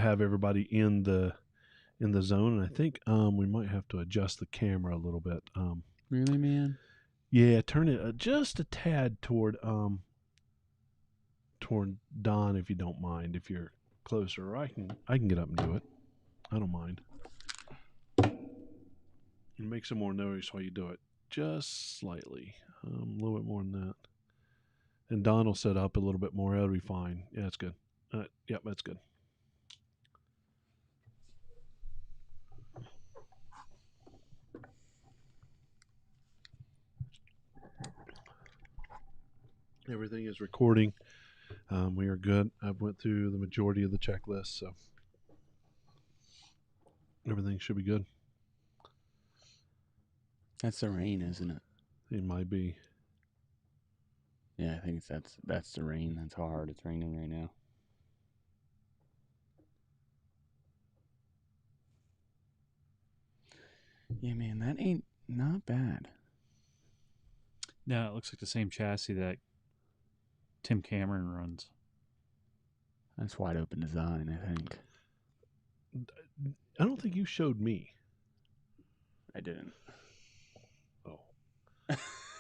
have everybody in the zone, and I think we might have to adjust the camera a little bit. Really, man? Yeah, turn it just a tad toward Don, if you don't mind. If you're closer, I can get up and do it. I don't mind. And make some more noise while you do it, just slightly, a little bit more than that. And Don will set up a little bit more. That'll be fine. Yeah, that's good. Yep, that's good. Everything is recording. We are good. I've went through the majority of the checklist, so everything should be good. That's the rain, isn't it? It might be. Yeah, I think that's the rain. That's how hard it's raining right now. Yeah, man, that ain't not bad. No, it looks like the same chassis that Tim Cameron runs. That's wide open design, I think. I don't think you showed me. I didn't.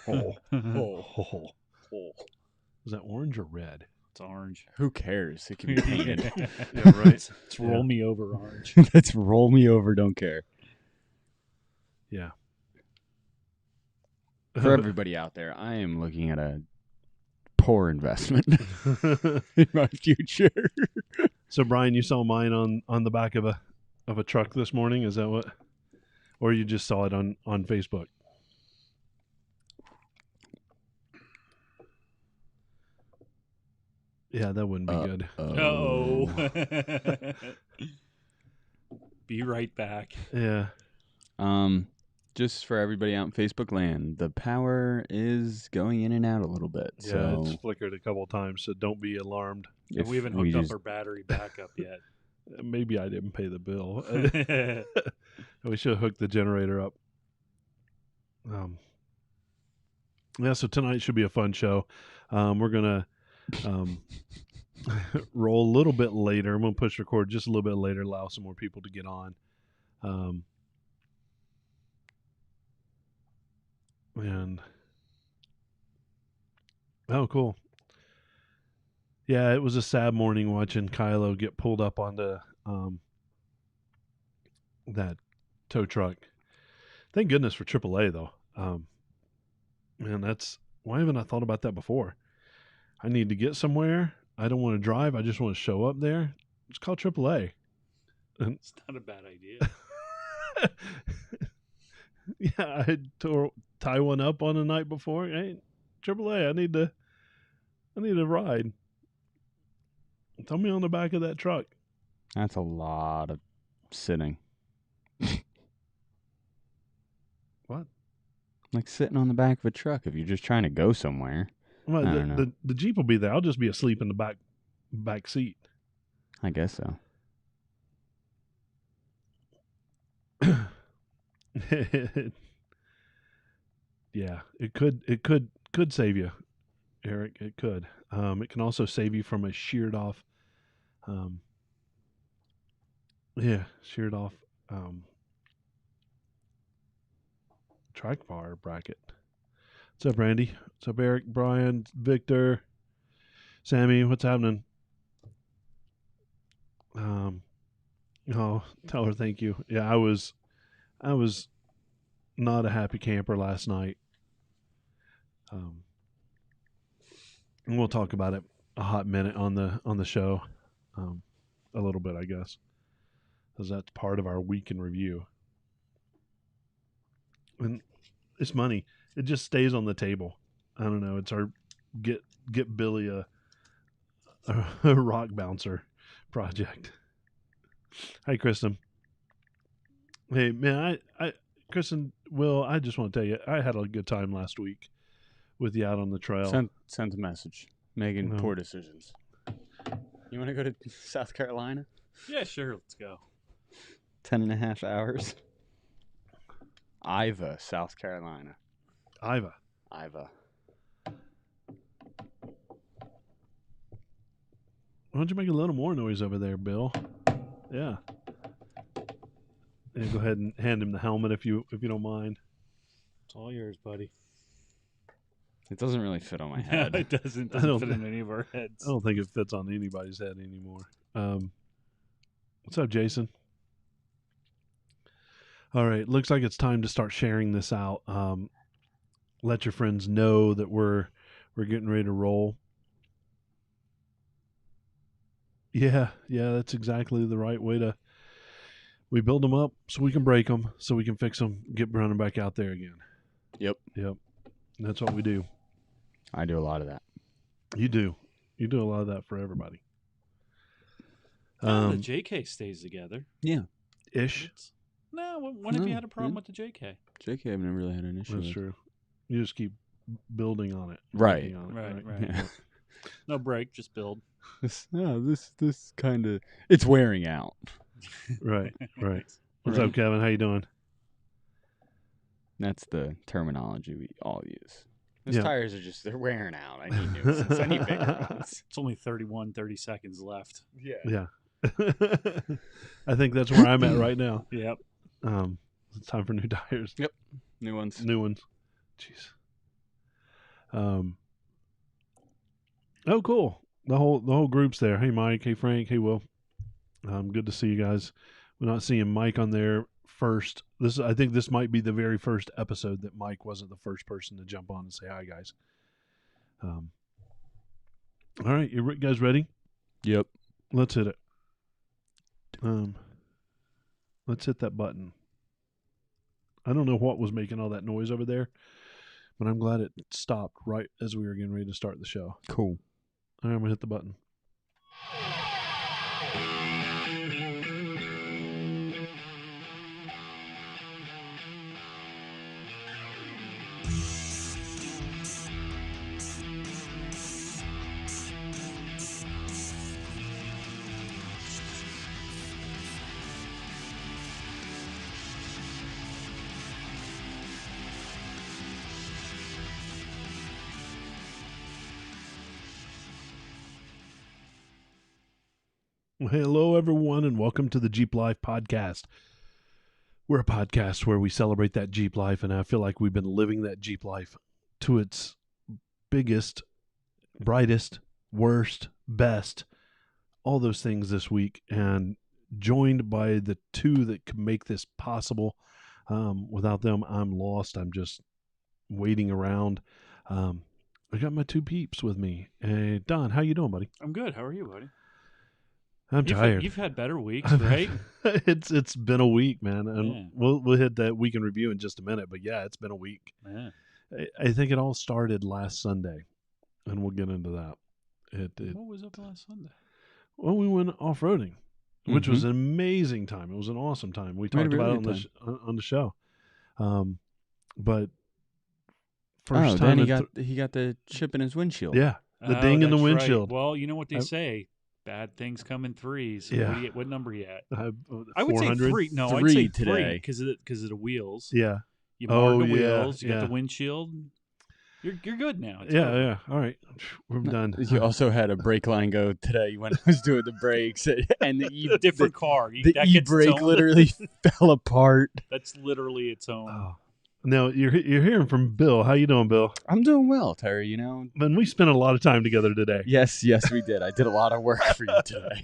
Oh. Oh. Is that orange or red? It's orange. Who cares? It can be painted. Yeah, right. It's roll me over orange. Let's roll me over, don't care. Yeah. For everybody out there, I am looking at a poor investment in my future. So, Brian, you saw mine on the back of a truck this morning. Is that what? Or you just saw it on Facebook? Yeah, that wouldn't be good. No. Be right back. Yeah. Just for everybody out in Facebook land, the power is going in and out a little bit. Yeah, so it's flickered a couple of times, so don't be alarmed. And we haven't hooked up our battery backup yet. Maybe I didn't pay the bill. We should have hooked the generator up. Yeah, so tonight should be a fun show. We're going to roll a little bit later. I'm going to push record just a little bit later, allow some more people to get on. And oh, cool. Yeah, it was a sad morning watching Kylo get pulled up onto that tow truck. Thank goodness for AAA though. Man, why haven't I thought about that before? I need to get somewhere. I don't want to drive. I just want to show up there. Just call AAA. It's not a bad idea. Yeah, I had to tie one up on the night before. Hey, AAA, I need to ride. Throw me on the back of that truck. That's a lot of sitting. What? Like sitting on the back of a truck if you're just trying to go somewhere. Well, I don't know. the Jeep will be there. I'll just be asleep in the back seat. I guess so. Yeah, it could save you, Eric. It could. It can also save you from a sheared off track bar bracket. What's up, Randy? What's up, Eric, Brian, Victor, Sammy? What's happening? Oh, tell her thank you. Yeah, I was not a happy camper last night. And we'll talk about it a hot minute on the show, a little bit, I guess, because that's part of our week in review. And it's money. It just stays on the table. I don't know. It's our get Billy a rock bouncer project. Hi, Kristen. Hey, man, Kristen, Will, I just want to tell you, I had a good time last week with you out on the trail. Sent a message. Making poor decisions. You want to go to South Carolina? Yeah, sure. Let's go. 10.5 hours. Iva, South Carolina. Iva. Iva. Why don't you make a little more noise over there, Bill? Yeah. And go ahead and hand him the helmet if you don't mind. It's all yours, buddy. It doesn't really fit on my No, head. it doesn't. I Doesn't don't fit thi- in any of our heads. I don't think it fits on anybody's head anymore. What's up, Jason? All right, looks like it's time to start sharing this out. Let your friends know that we're getting ready to roll. Yeah, that's exactly the right way to. We build them up so we can break them, so we can fix them, get running back out there again. Yep. That's what we do. I do a lot of that. You do a lot of that for everybody. The JK stays together. Yeah. Ish. No, when have you had a problem with the JK? JK, I've never really had an issue That's with. true. You just keep building on it. Right. working on it, Right. Yeah. No break, just build. This kind of, it's wearing out. Right. What's Right. up, Kevin? How you doing? That's the terminology we all use. Those Yeah. tires are they're wearing out. I need new ones. I need bigger ones. It's only 30 seconds left. Yeah. I think that's where I'm at right now. Yep. It's time for new tires. Yep. New ones. New ones. Jeez. Oh, cool. The whole group's there. Hey, Mike. Hey, Frank. Hey, Will. Good to see you guys. We're not seeing Mike on there first. I think this might be the very first episode that Mike wasn't the first person to jump on and say hi, guys. All right, you guys ready? Yep. Let's hit it. Let's hit that button. I don't know what was making all that noise over there, but I'm glad it stopped right as we were getting ready to start the show. Cool. All right, I'm gonna hit the button. Well, hello, everyone, and welcome to the Jeep Life podcast. We're a podcast where we celebrate that Jeep life, and I feel like we've been living that Jeep life to its biggest, brightest, worst, best, all those things this week, and joined by the two that can make this possible. Without them, I'm lost. I'm just waiting around. I got my two peeps with me. Hey, Don, how you doing, buddy? I'm good. How are you, buddy? I'm tired. You've had better weeks, right? It's been a week, man, and Yeah. we'll hit that week in review in just a minute. But yeah, it's been a week. Yeah. I think it all started last Sunday, and we'll get into that. What was up last Sunday? Well, we went off roading, which was an amazing time. It was an awesome time. We talked had a about really it good on the show. But Oh, first then time, he got the chip in his windshield. yeah, the ding in the that's right. windshield. Well, you know what they I- say. Bad things come in threes. So Yeah. what number are you at? I I would say 400? three. No, I'd Three say today. because of the wheels. Yeah, You Oh, marred the yeah, wheels. You got yeah. the windshield. You're good now. It's yeah, over. yeah. All right, we're done. You also had a brake line go today when I was doing the brakes, and the Different car. the That gets its e-brake own- literally fell apart. That's literally its own. Oh. Now you're hearing from Bill. How you doing, Bill? I'm doing well, Terry. You know. Man, we spent a lot of time together today. Yes, we did. I did a lot of work for you today.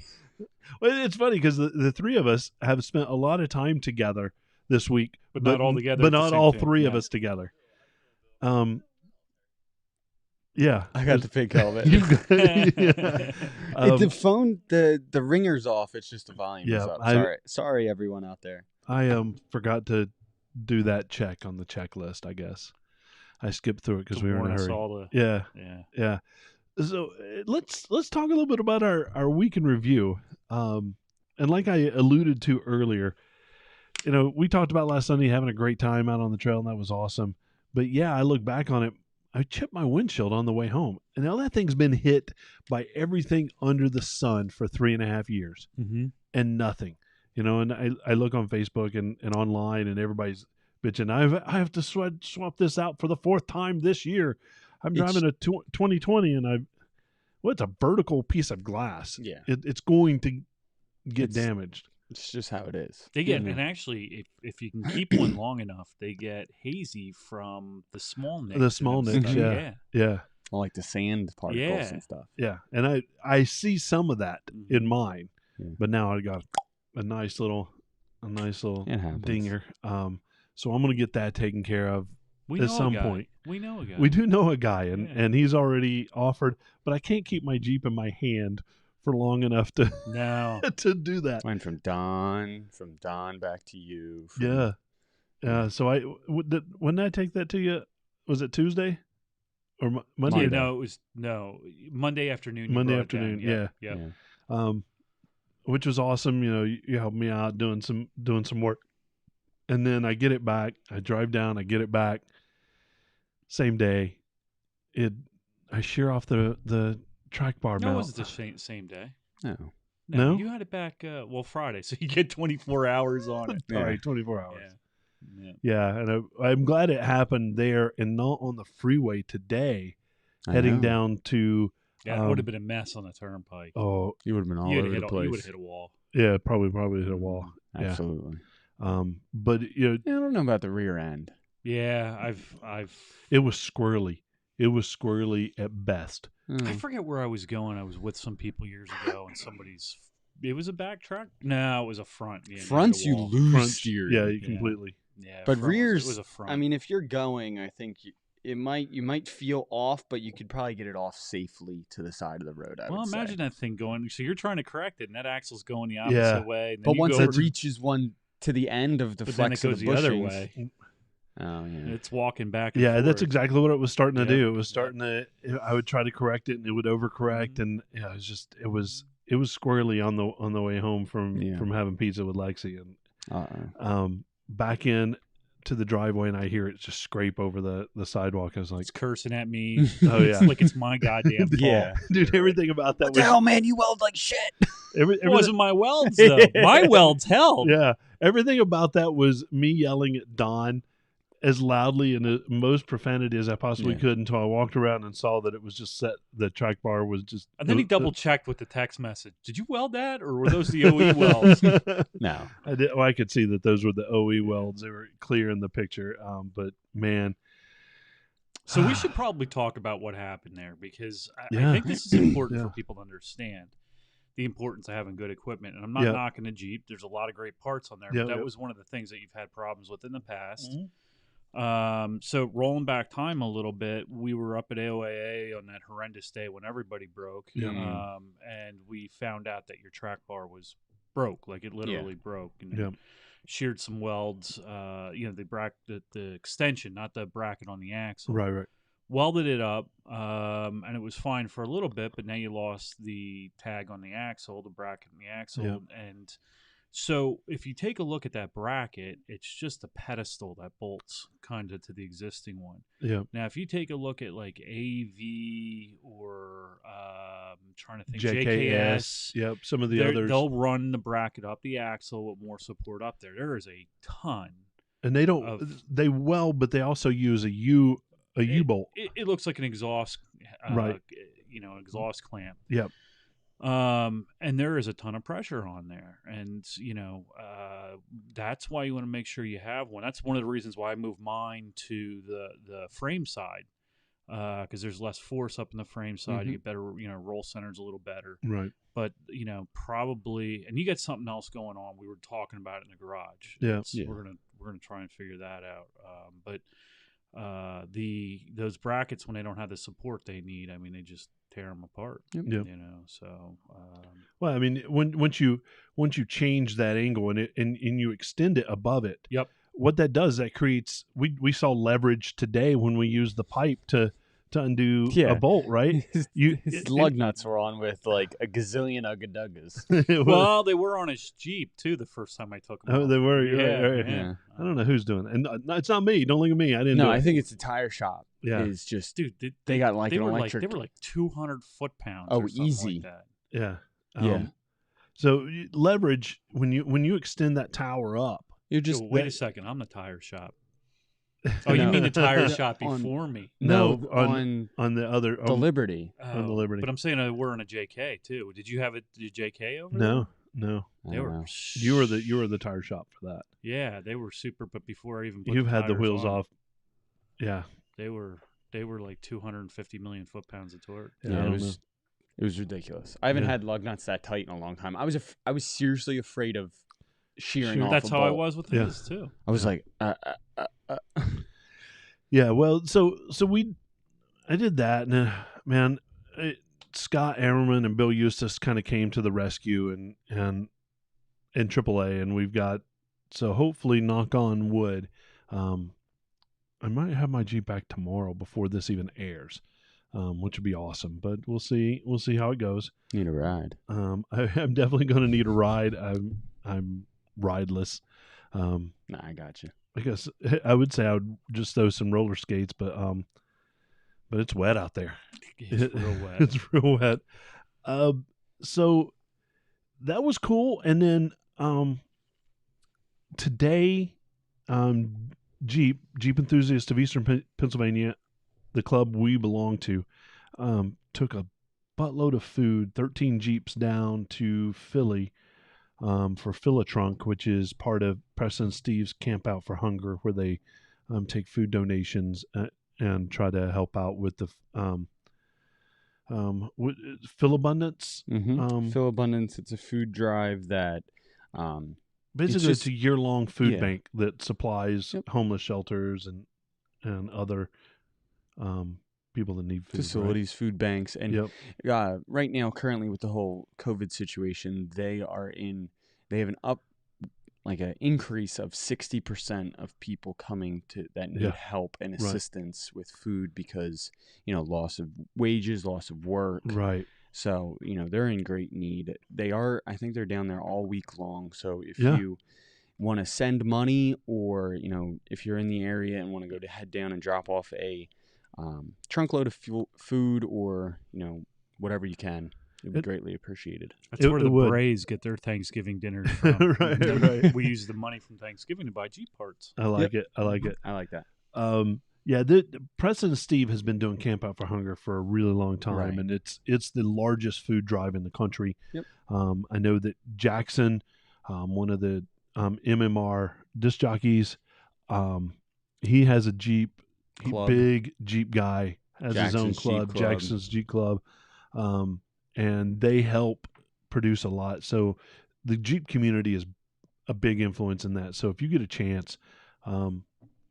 Well, it's funny because the three of us have spent a lot of time together this week, But not all together But at the not same all time, three of yeah. us together. Yeah, I got the pig helmet. You- Hey, the phone, the ringer's off. It's just the volume is Yeah, up. Sorry, everyone out there. I forgot to do that check on the checklist. I guess I skipped through it because To we were in warn a us hurry. all to- Yeah, yeah. yeah. So let's talk a little bit about our week in review. And like I alluded to earlier, we talked about last Sunday having a great time out on the trail, and that was awesome. But yeah, I look back on it. I chipped my windshield on the way home, and now that thing's been hit by everything under the sun for 3.5 years, Mm-hmm. and nothing. And I look on Facebook and online, and everybody's bitching. I have to swap this out for the 4th time this year. I'm driving a 2020, and it's a vertical piece of glass. Yeah. It's going to get It's- damaged. It's just how it is. They get, Yeah. and actually, if you can keep one long enough, they get hazy from the small nicks. The small and nicks, stuff. yeah. Yeah. I like the sand particles Yeah. and stuff. Yeah. And I see some of that in Mhm. mine, Yeah. but now I got a nice little It happens. dinger. So I'm gonna get that taken care of We at know some a guy. point. We know a guy. We do know a guy, and Yeah. and he's already offered, but I can't keep my Jeep in my hand for long enough to No. to do that. Went from Don back to you. Yeah. So when did I take that to you? Was it Tuesday or Monday? Monday. No, it was Monday afternoon. You Monday brought it down. afternoon, yeah. Yeah. Which was awesome. You helped me out doing some work, and then I get it back. I drive down. I get it back. Same day. I shear off the track bar No, it mount. wasn't the same day. No. No? You had it back, Friday, so you get 24 hours on it. All right, 24 hours. Yeah. Yeah, and I'm glad it happened there and not on the freeway today, I heading know. down to. Yeah, it would have been a mess on the turnpike. Oh, You would have been all You over would the have place. hit a wall. yeah, probably hit a wall. Yeah. Absolutely. But Yeah, I don't know about the rear end. Yeah, I've. it was squirrely. It was squirrely at best. I forget where I was going. I was with some people years ago, and it was a back track. No, it was a front. Yeah, Fronts, you lose Front- steering. Yeah, completely. Yeah, But front rears, it was a front. I mean, if you're going, I think you might feel off, but you could probably get it off safely to the side of the road. I well, would imagine say. that thing going. So you're trying to correct it, and that axle's going the opposite Yeah. way. And then But you once go it over- reaches one to the end of the but then flex it of goes the the other bushings, way. oh yeah, It's walking back. And Yeah, forth. that's exactly what it was starting to Yep. do. It was starting to. I would try to correct it, and it would overcorrect, Mm-hmm. and yeah, it was squirrely on the way home from having pizza with Lexi, and back in to the driveway, and I hear it just scrape over the sidewalk. I was like, It's cursing at me. oh yeah, It's like it's my goddamn fault. Yeah. dude, everything about that what the hell, man? You weld like shit. It wasn't my welds though. My welds held. Yeah, everything about that was me yelling at Don as loudly and the most profanity as I possibly Yeah. could until I walked around and saw that it was just set. The track bar was just. And then he double checked with the text message. Did you weld that, or were those the OE welds? No. I did. Well, I could see that those were the OE welds. They were clear in the picture. But man, So we should probably talk about what happened there, because I Yeah. think this is important Yeah. for people to understand the importance of having good equipment. And I'm not Yeah. knocking a Jeep. There's a lot of great parts on there, Yeah, but that yeah. was one of the things that you've had problems with in the past. Mhm. So rolling back time a little bit, we were up at AOAA on that horrendous day when everybody broke. Yeah. And we found out that your track bar was broke, like it literally broke. And Yeah. sheared some welds, the extension, not the bracket on the axle. right. Welded it up, and it was fine for a little bit, but now you lost the tag on the axle, the bracket on the axle. Yeah. And so if you take a look at that bracket, it's just a pedestal that bolts kind of to the existing one. Yeah. Now, if you take a look at like AV or I'm trying to think, JKS. Yep. Some of the others. they'll run the bracket up the axle with more support up there. There is a ton. And they don't. of- They weld, but they also use a U bolt. It looks like an exhaust, Right. Exhaust clamp. Yep. And there is a ton of pressure on there, and that's why you want to make sure you have one. That's one of the reasons why I moved mine to the frame side, because there's less force up in the frame side. You get better, roll center's a little better. Right. But probably, and you got something else going on. We were talking about it in the garage. Yeah. We're gonna try and figure that out. But those brackets, when they don't have the support they need, I mean, they just tear them apart. Yep. So Well, I mean, once you change that angle and you extend it above it. Yep. What that does, that creates. We saw leverage today when we used the pipe to undo a bolt, right? His lug nuts were on with like a gazillion ugga-duggas. well, they were on his Jeep too the first time I took them. Oh, off. they were. You're right. Yeah. I don't know who's doing it, and it's not me. Don't look at me. I didn't. No, do it. I think it's the tire shop. Yeah. Is just Dude, they got like they an were electric. like they were like 200 foot-pounds. Oh, or something easy. Like that. Yeah. Yeah. So leverage when you extend that tower up. You're just So wait a second, I'm the tire shop. Oh, you No. mean the tire shop On- before me? No, on on the other the Liberty. on the Liberty. But I'm saying we're in a JK too. Did you have a JK over there? No, No, They don't were. know. you were the tire shop for that. Yeah, they were super. But before I even put You've had the tires wheels on, off. Yeah, They were like 250 million foot-pounds of torque. yeah. Yeah, I it don't was it was ridiculous. I haven't Yeah. had lug nuts that tight in a long time. I was seriously afraid of shearing off That's a how I bolt. was with Yeah. his too. I was Yeah. like, Yeah, well, so I did that, and man, Scott Ammerman and Bill Eustace kind of came to the rescue, and AAA, and we've got, so hopefully, knock on wood, I might have my Jeep back tomorrow before this even airs, which would be awesome. But we'll see how it goes. need a ride. I'm definitely going to need a ride. I'm rideless. Nah, I got you. I guess I would say I would just throw some roller skates, but it's wet out there. It's real wet. It's real wet. So that was cool. And then today, Jeep Enthusiast of Eastern Pennsylvania, the club we belong to, took a buttload of food, 13 Jeeps down to Philly for Fill-A-Trunk, which is part of Preston and Steve's Camp Out for Hunger, where they take food donations and try to help out with the Fill Abundance. Fill Abundance. It's a food drive that Basically, it's a year-long food yeah. bank that supplies Yep. homeless shelters and other people that need food. facilities, food banks, and Yep. right now, currently with the whole COVID situation, they have an increase of 60% of people coming to that need Yeah. help and Right. assistance with food because loss of wages, loss of work. Right. So, they're in great need. I think they're down there all week long. So if Yeah. you want to send money or, if you're in the area and want to head down and drop off a trunk load of food or, whatever you can, it'd be greatly appreciated. That's where the would. Braves get their Thanksgiving dinners from. Right. We use the money from Thanksgiving to buy Jeep parts. I like it. I like it. I like that. Yeah, Preston and Steve has been doing Camp Out for Hunger for a really long time, Right. and it's the largest food drive in the country. Yep. I know that Jackson, one of the MMR disc jockeys, he has a Jeep, Club. big Jeep guy, has his own Jackson's Jeep club, Club. Jackson's Jeep Club, and they help produce a lot. So the Jeep community is a big influence in that. So if you get a chance,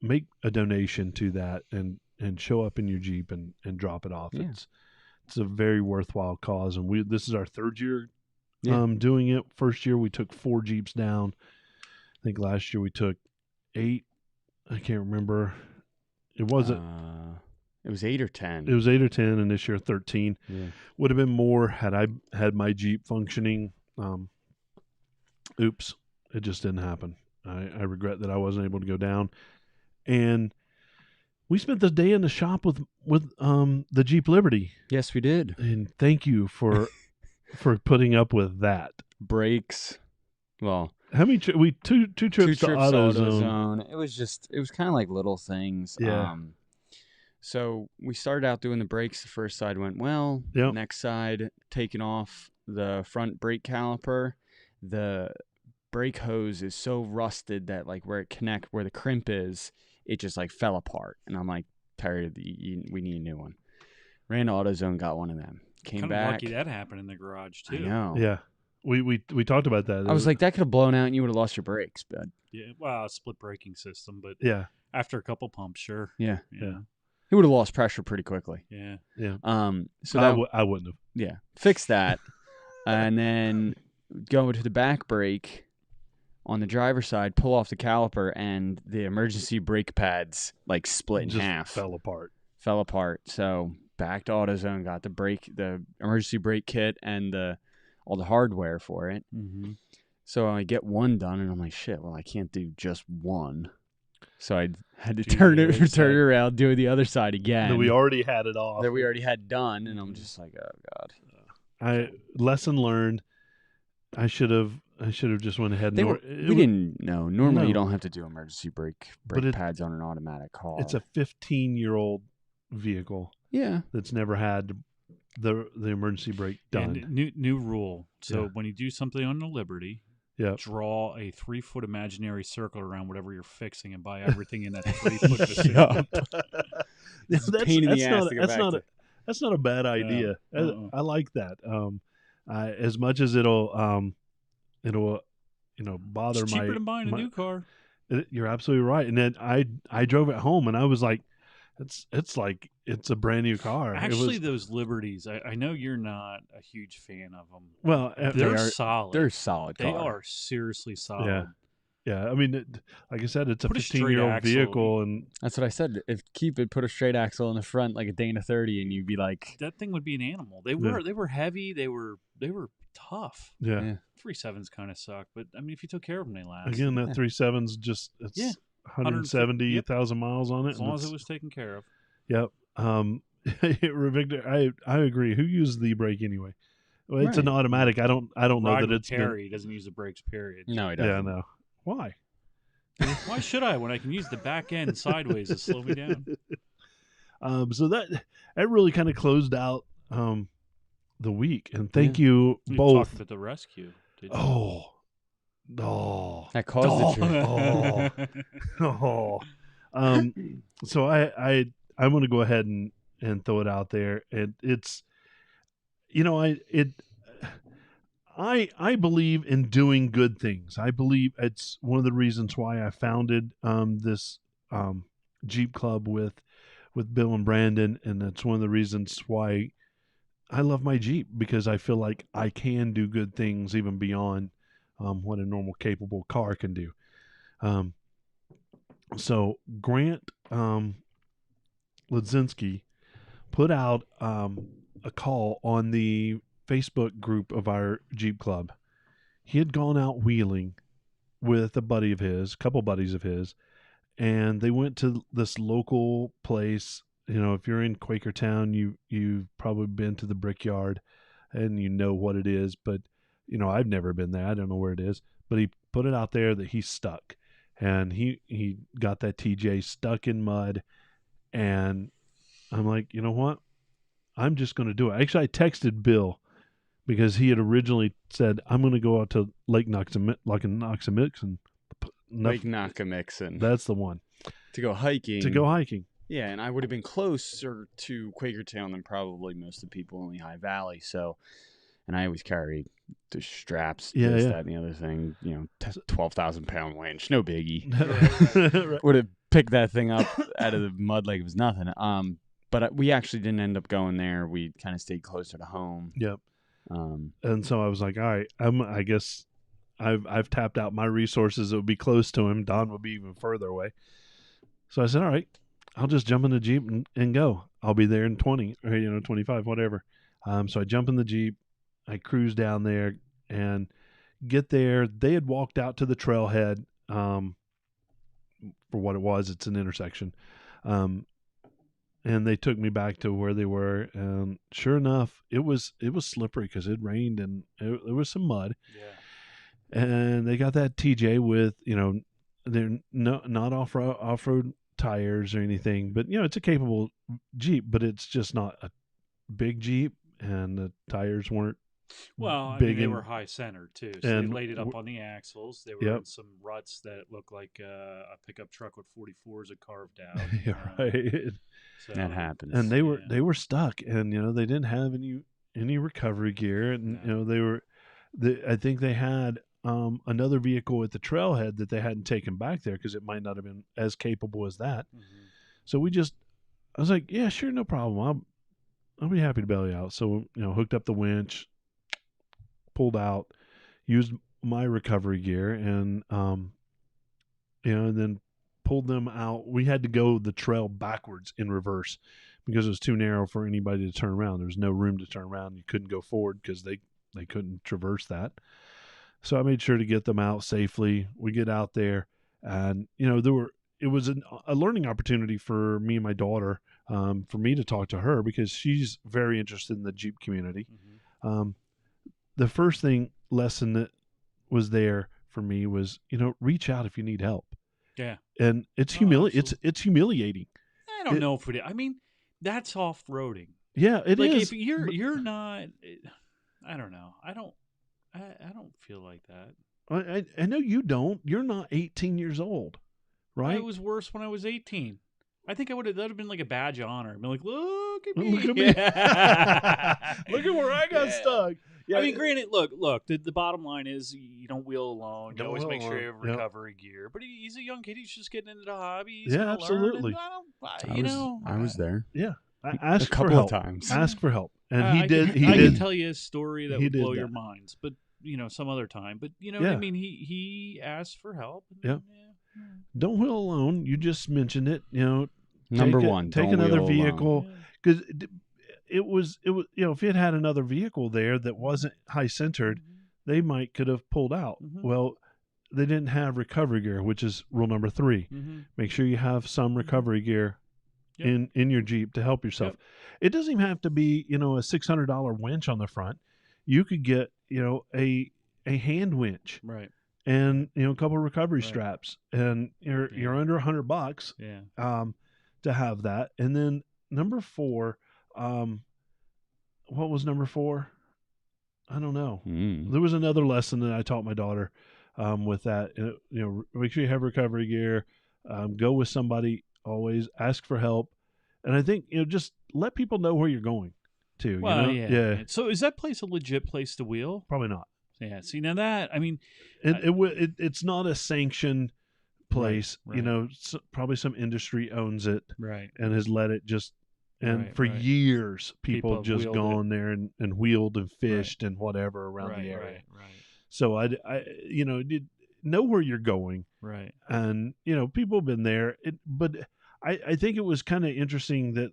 make a donation to that and show up in your Jeep and drop it off. Yeah. It's a very worthwhile cause, and this is our third year Yeah. doing it. First year we took 4 Jeeps down. I think last year we took 8. I can't remember. It wasn't. It was 8 or 10. It was 8 or 10, and this year 13. Yeah. Would have been more had I had my Jeep functioning. Oops, it just didn't happen. I regret that I wasn't able to go down. And we spent the day in the shop with the Jeep Liberty, Yes, we did. and thank you for putting up with that. Brakes. Well, How many we two trips to AutoZone? AutoZone. It was kind of like little things. Yeah. So we started out doing the brakes. The first side went well. Yep. Next side, taking off the front brake caliper. The brake hose is so rusted that where the crimp is, it just fell apart. And I'm tired. We need a new one. Ran to AutoZone, got one of them. Came Kind back. of lucky that happened in the garage too. I know. Yeah, we talked about that. I was like, that could have blown out and you would have lost your brakes, but Yeah, well, split braking system, but yeah, after a couple pumps, sure. yeah. Yeah. He would have lost pressure pretty quickly. Yeah. So I wouldn't have. yeah, fix that, and then go to the back brake on the driver's side, pull off the caliper, and the emergency brake pads split in Just half, fell apart. fell apart. So back to AutoZone, got the emergency brake kit, and all the hardware for it. Mm-hmm. So I get one done, and I'm like, shit. Well, I can't do just one. So I had to Do turn the other it side. around, do the other side again. That we already had it off. that we already had done, and I'm just like, oh god. Lesson learned. I should have just went ahead. We didn't know. Normally, you No. don't have to do emergency brake But it- pads on an automatic car. It's a 15-year-old vehicle yeah. that's never had the emergency brake done. And new rule. So Yeah. when you do something on the Liberty, Yep. draw a 3-foot imaginary circle around whatever you're fixing and buy everything in that 3-foot vicinity. It's a pain in the ass to go back to. That's not a bad idea. I like that. As much as it'll bother It's cheaper than buying a new car. You're absolutely right. And then I drove it home and I was like, it's like it's a brand new car. Actually, those Liberties, I know you're not a huge fan of them. Well, they're solid. They're solid. They are seriously solid. Yeah. I mean, like I said, it's a Put a 15-year-old vehicle, and that's what I said. If put a straight axle in the front like a Dana 30, and you'd be like, that thing would be an animal. They were heavy. They were tough. Yeah. 3.7s kind of suck, but I mean, if you took care of them, they last. Again, that 3.7's just 170,000 miles on it. As long as it was taken care of. Yep. Victor, I agree. Who uses the brake anyway? Well, it's an automatic. I don't know that it's Terry doesn't use the brakes. Period. No, he doesn't. Yeah, no. Why? Why should I when I can use the back end sideways to slow me down? So that really kind of closed out the week, and thank you both. Talked about the rescue. Did you? That caused the So I'm going to go ahead and throw it out there, and it's I believe in doing good things. I believe it's one of the reasons why I founded this Jeep Club with Bill and Brandon, and it's one of the reasons why I love my Jeep, because I feel like I can do good things even beyond what a normal capable car can do. So Grant Ledzinski put out a call on the Facebook group of our Jeep Club. He had gone out wheeling with a couple buddies of his, and they went to this local place. If you're in Quakertown, you've probably been to the Brickyard, and you know what it is. But I've never been there. I don't know where it is. But he put it out there that he's stuck, and he got that TJ stuck in mud. And I'm like, you know what? I'm just going to do it. Actually, I texted Bill, because he had originally said, I'm going to go out to Lake Noxamixon. Lake Noxamixon. That's the one. To go hiking. Yeah, and I would have been closer to Quakertown than probably most of the people in the Lehigh Valley. So, and I always carry the straps, that, and the other thing. 12,000-pound winch, no biggie. Right. Would have picked that thing up out of the mud like it was nothing. But we actually didn't end up going there. We kind of stayed closer to home. Yep. And so I was like, all right, I guess I've tapped out my resources that would be close to him. Don would be even further away. So I said, all right, I'll just jump in the Jeep and go. I'll be there in 20 or 25, whatever. So I jump in the Jeep, I cruise down there and get there. They had walked out to the trailhead for what it was. It's an intersection. And they took me back to where they were, and sure enough, it was slippery because it rained and there was some mud. Yeah. And they got that TJ with they're not off-road tires or anything, but it's a capable Jeep, but it's just not a big Jeep, and the tires weren't big. They were high centered too, so they laid it up on the axles. They were in some ruts that looked like a pickup truck with 44s had carved out. Right. So, that happens. And they were stuck, and they didn't have any recovery gear, and I think they had another vehicle at the trailhead that they hadn't taken back there because it might not have been as capable as that. Mm-hmm. So I was like, yeah, sure, no problem. I'll be happy to bail you out. So hooked up the winch, pulled out, used my recovery gear, and and then pulled them out. We had to go the trail backwards in reverse because it was too narrow for anybody to turn around. There was no room to turn around. You couldn't go forward because they couldn't traverse that. So I made sure to get them out safely. We get out there, and it was a learning opportunity for me and my daughter, for me to talk to her because she's very interested in the Jeep community. Mm-hmm. The first lesson that was there for me was, reach out if you need help. Yeah. And it's humiliating. I don't know if it is. I mean, that's off-roading. Yeah, it like is. if you're but you're not, I don't know. I don't feel like that. I know you don't. You're not 18 years old, It right? was worse when I was 18. I think that would have been like a badge of honor. I'd be like, look at me. Look at me. Look at where I got Yeah. stuck. Yeah. I mean, granted, look. The bottom line is you don't wheel alone. You Don't always wheel make sure you alone. have Yep. recovery gear. But he's a young kid. He's just getting into the hobby. He's Yeah, gonna learn. absolutely. And I don't. I was there Yeah. a Ask for couple of help. times. Ask for help. And I he did. Could, He I did. could tell you a story that he would did blow your that. minds, but some other time. But you know what Yeah. I mean. He asked for help. And, Yep. Don't wheel alone. You just mentioned it. Number take one, take don't another wheel alone. vehicle because it was if it had another vehicle there that wasn't high centered, they might could have pulled out. Mhm. Well, they didn't have recovery gear, which is rule number 3. Mm-hmm. Make sure you have some recovery gear Yep. in your Jeep to help yourself. Yep. It doesn't even have to be a $600 winch on the front. You could get a hand winch Right. and a couple of recovery Right. straps, and you're under $100 Yeah. to have that. And then number 4, what was number 4? I don't know. There was another lesson that I taught my daughter with that. Make sure you have recovery gear. Go with somebody always. Ask for help, and I think just let people know where you're going to. Well, yeah. So is that place a legit place to wheel? Probably not. Yeah. See, now that, I mean, It's not a sanctioned place. Right. Probably some industry owns it right. and has let it just. And Right, for right. years, people have just wheeled gone there and wheeled and fished and whatever around Right, the area. right, So I know where you're going, right. and people have been there. But I think it was kind of interesting that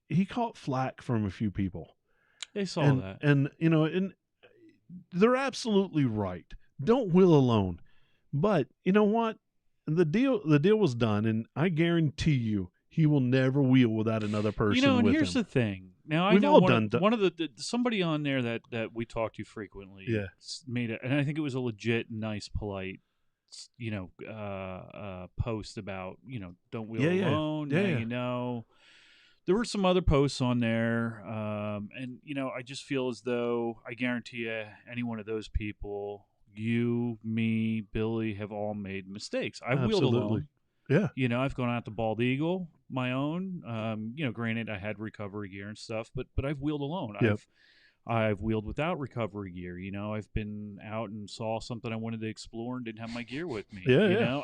he caught flack from a few people. They saw and, that. and they're absolutely right. Don't wheel alone. But you know what? The deal was done, and I guarantee you, he will never wheel without another person. And with here's him. the thing. Now I We've know all one done of the somebody on there that we talk to frequently. Yeah. Made it, and I think it was a legit, nice, polite, post about don't wheel alone. Yeah. There were some other posts on there, and I just feel as though I guarantee you, any one of those people, you, me, Billy, have all made mistakes. I've wheeled alone. Yeah. I've gone out to Bald Eagle, my own. Granted, I had recovery gear and stuff, but I've wheeled alone. Yep. I've wheeled without recovery gear. I've been out and saw something I wanted to explore and didn't have my gear with me. Yeah.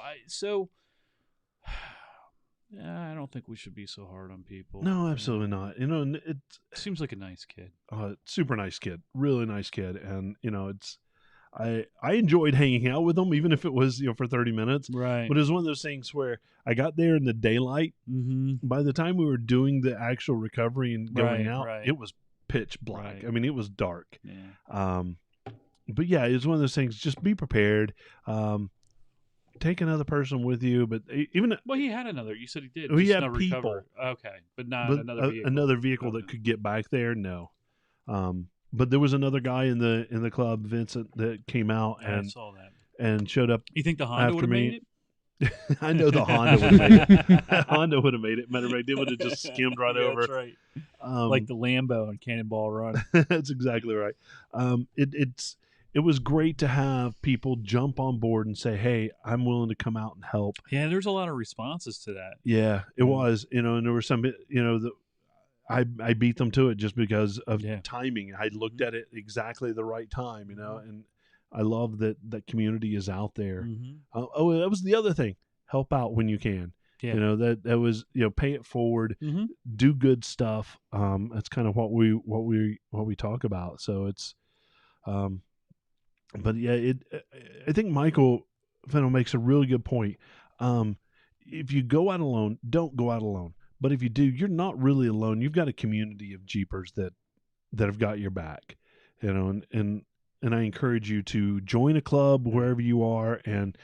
I don't think we should be so hard on people. No, absolutely not. It seems like a nice kid. Super nice kid, really nice kid, and I enjoyed hanging out with him, even if it was for 30 minutes. Right. But it was one of those things where I got there in the daylight. Mm-hmm. By the time we were doing the actual recovery and going out, right. it was pitch black. Right. I mean, it was dark. Yeah. But yeah, it's one of those things. Just be prepared. Take another person with you, but even he had another. You said he did. He just had people. Recover. Okay, but not another vehicle. Another vehicle that could get back there. No. But there was another guy in the club, Vincent, that came out and I saw that and showed up. You think the Honda would have made it? I know the Honda would have made it. Honda would have made it. Matter of fact, they would have just skimmed right over. That's right. Like the Lambo and Cannonball Run. That's exactly right. It was great to have people jump on board and say, "Hey, I'm willing to come out and help." Yeah, there's a lot of responses to that. Yeah, it was. And there were some. I beat them to it just because of timing. I looked at it exactly the right time. And I love that community is out there. Mm-hmm. That was the other thing. Help out when you can. Yeah. That was pay it forward. Mm-hmm. Do good stuff. That's kind of what we talk about. So it's, but yeah, I think Michael Fennell makes a really good point. If you go out alone, don't go out alone. But if you do, you're not really alone. You've got a community of Jeepers that have got your back. And I encourage you to join a club wherever you are and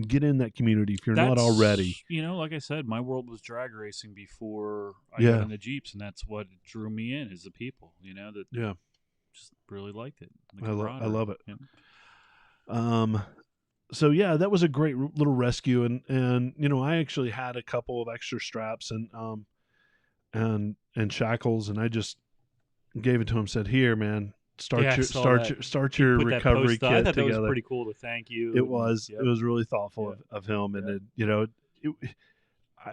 get in that community if you're not already. Like I said, my world was drag racing before I got into Jeeps, and that's what drew me in is the people, that just really liked it. I love it. Yeah. So yeah, that was a great little rescue, and I actually had a couple of extra straps, and and shackles, and I just gave it to him. Said, "Here, man, start Yeah, I your saw start that. your start He your put that recovery post up. I kit thought that was together." pretty cool to thank you. It and- was yep. it was really thoughtful Yeah. of him, and Yeah. it, you know,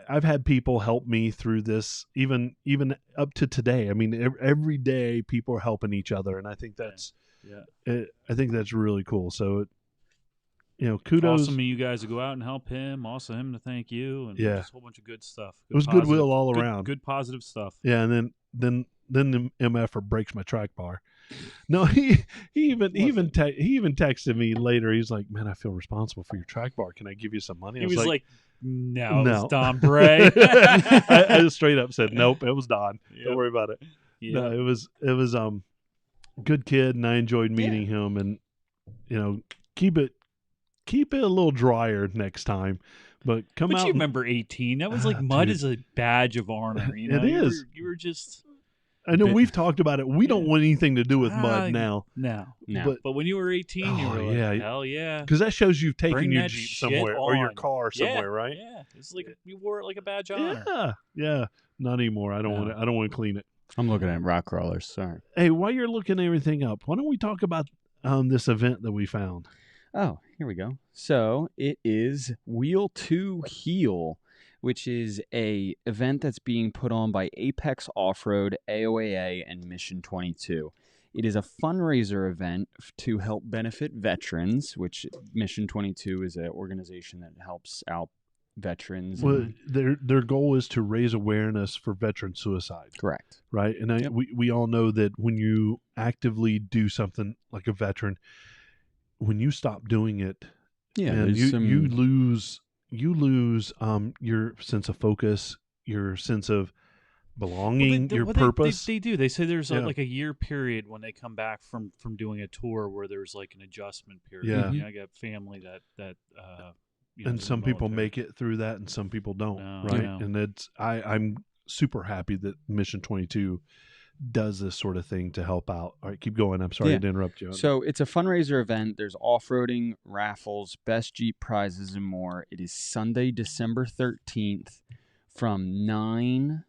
I've had people help me through this, even up to today. I mean, every day people are helping each other, and I think that's I think that's really cool. So, you know, kudos. Awesome of you guys to go out and help him. Awesome him to thank you, and Yeah. just a whole bunch of good stuff. It was goodwill all good- around. Good positive stuff. Yeah, and then the MFer breaks my track bar. No, he even texted me later. He's like, "Man, I feel responsible for your track bar. Can I give you some money?" He I was like, "No, it no. was Don Bray." I just straight up said, "Nope, it was Don. Yep. Don't worry about it." Yep. No, it was good kid, and I enjoyed meeting him. And you know, keep it a little drier next time. But But out. you remember 18? That was like mud dude. is a badge of honor. You know, It is. You were just I know we've talked about it. We don't want anything to do with mud now. no. No. But when you were 18, you Oh, were like, yeah. hell yeah. Because that shows you've taken Bring your that Jeep shit somewhere or your on. car somewhere, Yeah, right? Yeah, it's like you wore it like a badge of honor. Yeah. Not anymore. I don't No. want to. I don't want to clean it. I'm looking at rock crawlers. Sorry. Hey, while you're looking everything up, why don't we talk about this event that we found? Oh, here we go. So it is Wheel to Heal, which is a event that's being put on by Apex Off-Road, AOAA, and Mission 22. It is a fundraiser event to help benefit veterans, which Mission 22 is an organization that helps out veterans. Well, their goal is to raise awareness for veteran suicide. Correct. Right, and we all know that when you actively do something like a veteran, when you stop doing it, and you lose your sense of focus, your sense of belonging, your purpose. They do. They say there's like a year period when they come back from doing a tour where there's like an adjustment period. Yeah. You know, I got family that you know, and some people military. make it through that, and some people don't. No, right, no. and I'm super happy that Mission 22 does this sort of thing to help out. All right, keep going. I'm sorry to interrupt you. So it's a fundraiser event. There's off-roading, raffles, best Jeep prizes, and more. It is Sunday, December 13th from 9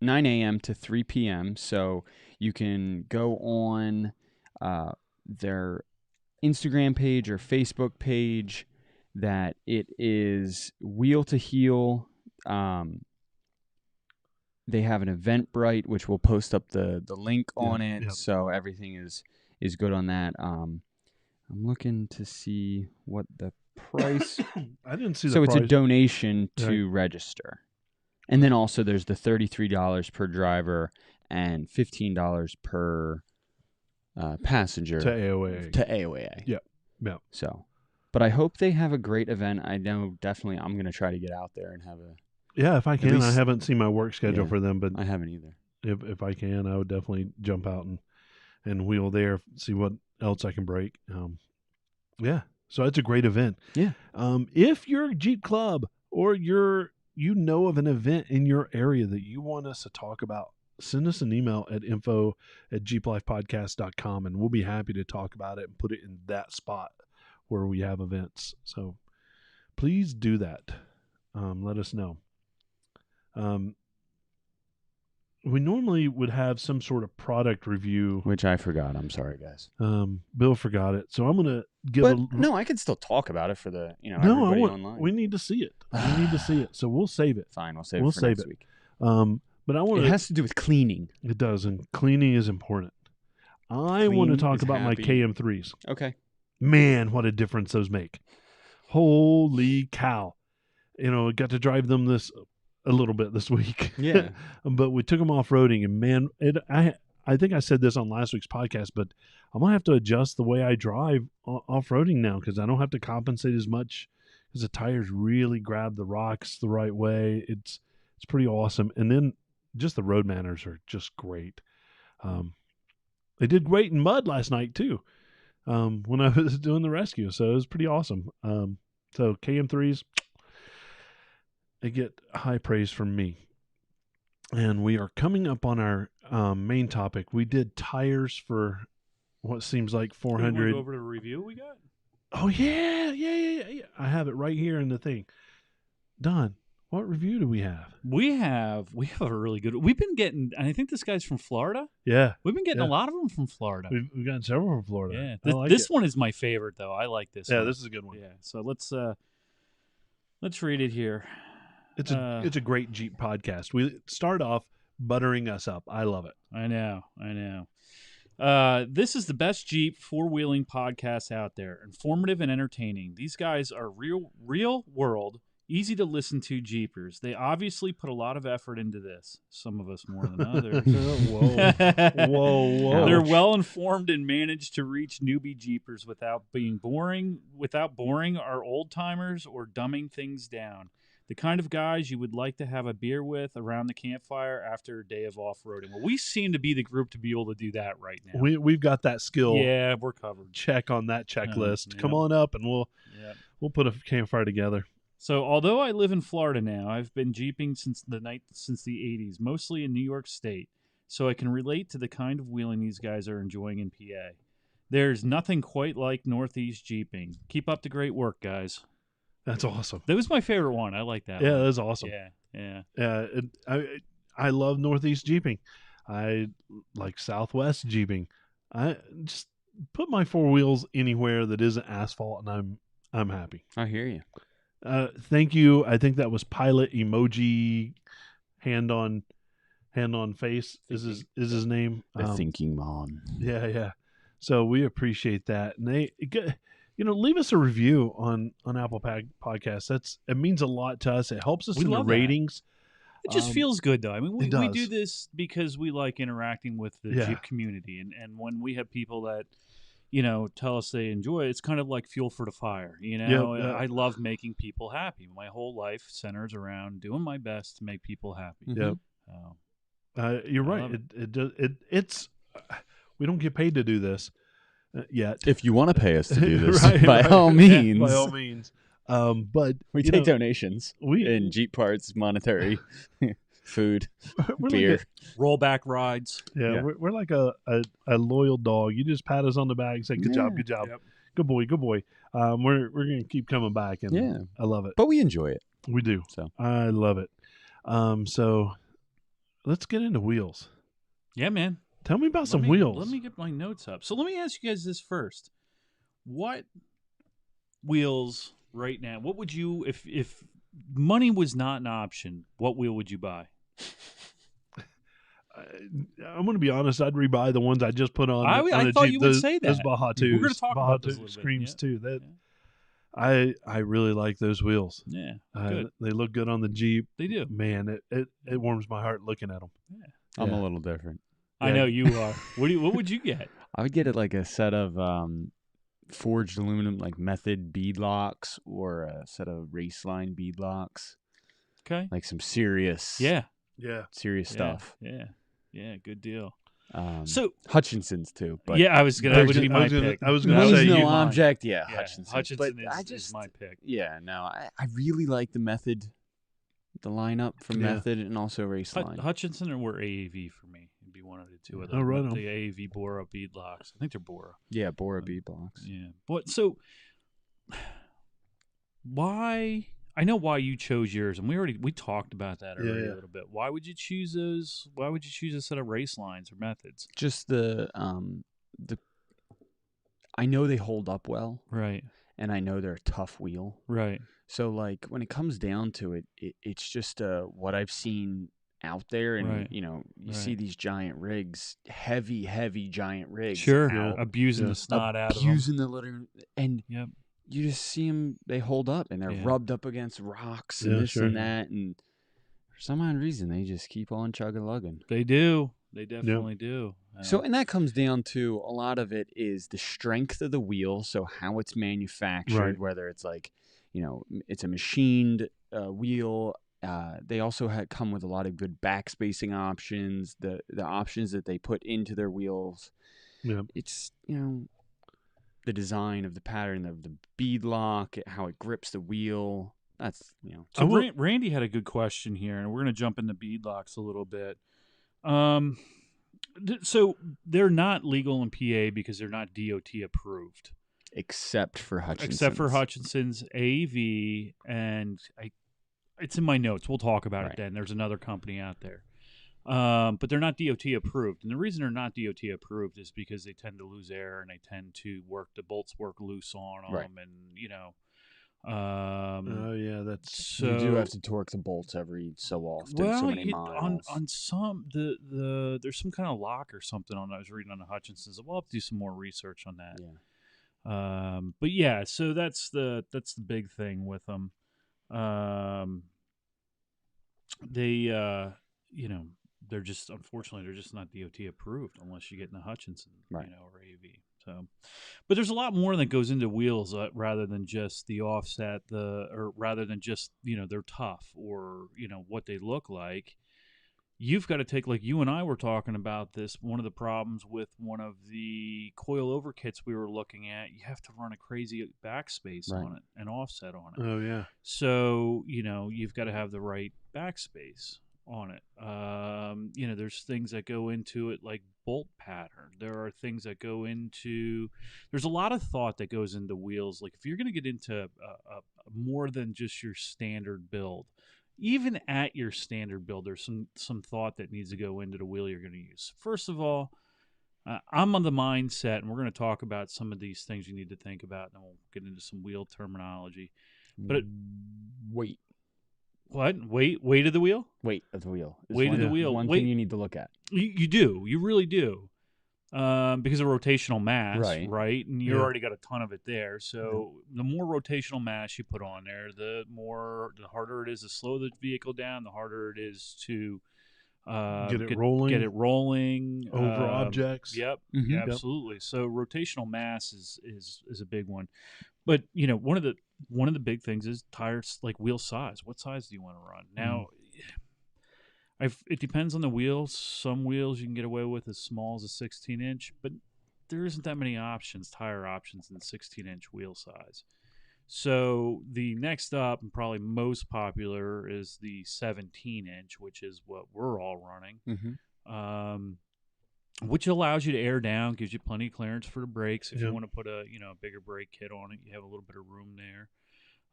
a.m. to 3 p.m. So you can go on their Instagram page or Facebook page that it is Wheel to Heal. They have an Eventbrite, which will post up the link on it, so everything is good on that. I'm looking to see what the price. I didn't see the so price. it's a donation to register, and then also there's the $33 per driver and $15 per passenger to AOA. Yeah. So, but I hope they have a great event. I know definitely I'm going to try to get out there and have a. Yeah, if I can. I haven't seen my work schedule for them, but I haven't either. If I can, I would definitely jump out and wheel there, see what else I can break. Yeah, so it's a great event. Yeah. If you're a Jeep Club or you know of an event in your area that you want us to talk about, send us an email at info@jeeplifepodcast.com, and we'll be happy to talk about it and put it in that spot where we have events. So please do that. Let us know. We normally would have some sort of product review, which I forgot. I'm sorry, guys. Bill forgot it, so I'm gonna give. No, I can still talk about it for the everybody online. We need to see it. We need to see it, so we'll save it. Fine, we'll save it for next week. But I want. It has to do with cleaning. It does, and cleaning is important. I want to talk about my KM3s. Okay. Man, what a difference those make! Holy cow! You know, I got to drive them a little bit this week. Yeah. But we took them off-roading, and man, I think I said this on last week's podcast, but I'm going to have to adjust the way I drive off-roading now because I don't have to compensate as much because the tires really grab the rocks the right way. It's pretty awesome. And then just the road manners are just great. They did great in mud last night too when I was doing the rescue, so it was pretty awesome. So KM3s, they get high praise from me. And we are coming up on our main topic. We did tires for what seems like 400. Go over to the review we got? Oh, yeah. I have it right here in the thing. Don, What review do we have? We have a really good. We've been getting, and I think this guy's from Florida. Yeah, We've been getting Yeah. a lot of them from Florida. we've gotten several from Florida. Yeah, I like this it. one is my favorite though. I like this. Yeah, one. this is a good one. Yeah, so let's read it here. It's a great Jeep podcast. We start off buttering us up. I love it. I know. This is the best Jeep four-wheeling podcast out there. Informative and entertaining. These guys are real world, easy to listen to Jeepers. They obviously put a lot of effort into this. Some of us more than others. Whoa. They're well informed and managed to reach newbie Jeepers without boring our old timers or dumbing things down. The kind of guys you would like to have a beer with around the campfire after a day of off-roading. Well, we seem to be the group to be able to do that right now. We've got that skill. Yeah, we're covered. Check on that checklist. Yeah. Come on up, and we'll put a campfire together. So, although I live in Florida now, I've been Jeeping since the 80s, mostly in New York State. So I can relate to the kind of wheeling these guys are enjoying in PA. There's nothing quite like Northeast Jeeping. Keep up the great work, guys. That's awesome. That was my favorite one. I like that. Yeah, one. that's awesome. Yeah. I love Northeast Jeeping. I like Southwest Jeeping. I just put my four wheels anywhere that isn't asphalt, and I'm happy. I hear you. Thank you. I think that was Pilot Emoji, hand on face is his name. The thinking man. Yeah. So we appreciate that, and leave us a review on Apple Podcasts. It means a lot to us. It helps us in the ratings. It just feels good, though. I mean, we do does. this because we like interacting with the Jeep community, and when we have people that tell us they enjoy it, it's kind of like fuel for the fire. I love making people happy. My whole life centers around doing my best to make people happy. Yep. You're right. It's we don't get paid to do this yet. If you want to pay us to do this, right. by all means. By all means. But we take donations in Jeep parts, monetary, food, beer, rollback rides. Yeah. We're like a loyal dog. You just pat us on the back and say, good job. Yep. Good boy. We're going to keep coming back, and I love it. But we enjoy it. We do. So I love it. So let's get into wheels. Yeah, man. Tell me about some wheels. Let me get my notes up. So let me ask you guys this first. What wheels right now, what would you, if money was not an option, what wheel would you buy? I'm going to be honest. I'd rebuy the ones I just put on. I thought Jeep. you would say that. Those Baja 2s. We're going to talk Baja about those a little Screams bit. too. I really like those wheels. Yeah, good. They look good on the Jeep. They do. Man, it warms my heart looking at them. Yeah. I'm a little different. I know you are. What would you get? I would get it like a set of forged aluminum, like Method bead locks, or a set of Raceline bead locks. Okay. Like some serious, serious stuff. Yeah, good deal. So Hutchinson's too. But I was gonna. That would be my pick. I was gonna say no object. Yeah, Hutchinson but is my pick. Yeah, no, I really like the Method, the lineup from Method, and also Raceline. Hutchinson or AAV for me. It'd be one of the two of them. Oh, right on. The AAV Bora bead locks. I think they're Bora. Yeah, Bora bead locks. Yeah, but so why? I know why you chose yours, and we talked about that already a little bit. Why would you choose those? Why would you choose a set of race lines or Methods? Just the I know they hold up well, right? And I know they're a tough wheel, right? So like when it comes down to it, it's just what I've seen out there, and you see these giant rigs, heavy giant rigs, abusing the snot out of them, abusing the litter, and you just see them, they hold up, and they're rubbed up against rocks and this and that, and for some odd reason they just keep on chugging-lugging. They do. They definitely do. So, and that comes down to a lot of it is the strength of the wheel, so how it's manufactured, whether it's like, it's a machined wheel. They also come with a lot of good backspacing options, the options that they put into their wheels. Yeah. It's, the design of the pattern of the bead lock, how it grips the wheel. That's, So Randy had a good question here, and we're going to jump into bead locks a little bit. So they're not legal in PA because they're not DOT approved. Except for Hutchinson's. AAV, and It's in my notes. We'll talk about it Right. then. There's another company out there. But they're not DOT approved. And the reason they're not DOT approved is because they tend to lose air and they tend to the bolts work loose on them. Right. And, Oh yeah, that's so you do have to torque the bolts every so often, so many miles. on some, there's some kind of lock or something on, I was reading on the Hutchinsons. We'll have to do some more research on that. Yeah. But yeah, so that's the big thing with them. They, they're just, unfortunately, they're just not DOT approved unless you get in the Hutchinson, Right. or AV. So, but there's a lot more that goes into wheels rather than just the offset, or rather than just, they're tough or, what they look like. You've got to take, like you and I were talking about this, one of the problems with one of the coil over kits we were looking at, you have to run a crazy backspace Right. on it and offset on it. oh yeah. So, you've got to have the right backspace on it. There's things that go into it like bolt pattern. There are things that go into, there's a lot of thought that goes into wheels. Like if you're going to get into more than just your standard build, even at your standard build, there's some thought that needs to go into the wheel you're going to use. First of all, I'm on the mindset, and we're going to talk about some of these things you need to think about, and then we'll get into some wheel terminology. But weight weight of the wheel? Weight of the wheel. is Weight of the one- wheel. One Weight- thing you need to look at. You do. You really do. Because of rotational mass, Right. And you Yeah. already got a ton of it there. So the more rotational mass you put on there, the harder it is to slow the vehicle down, the harder it is to Get it rolling. Get it rolling Over objects. Yep, Mhm. yeah, Yep. absolutely. So rotational mass is a big one. But one of the big things is tires, like wheel size. What size do you want to run? Now, it depends on the wheels. Some wheels you can get away with as small as a 16-inch, but there isn't that many tire options in the 16-inch wheel size. So the next up and probably most popular is the 17-inch, which is what we're all running. Which allows you to air down, gives you plenty of clearance for the brakes. If you want to put a bigger brake kit on it, you have a little bit of room there.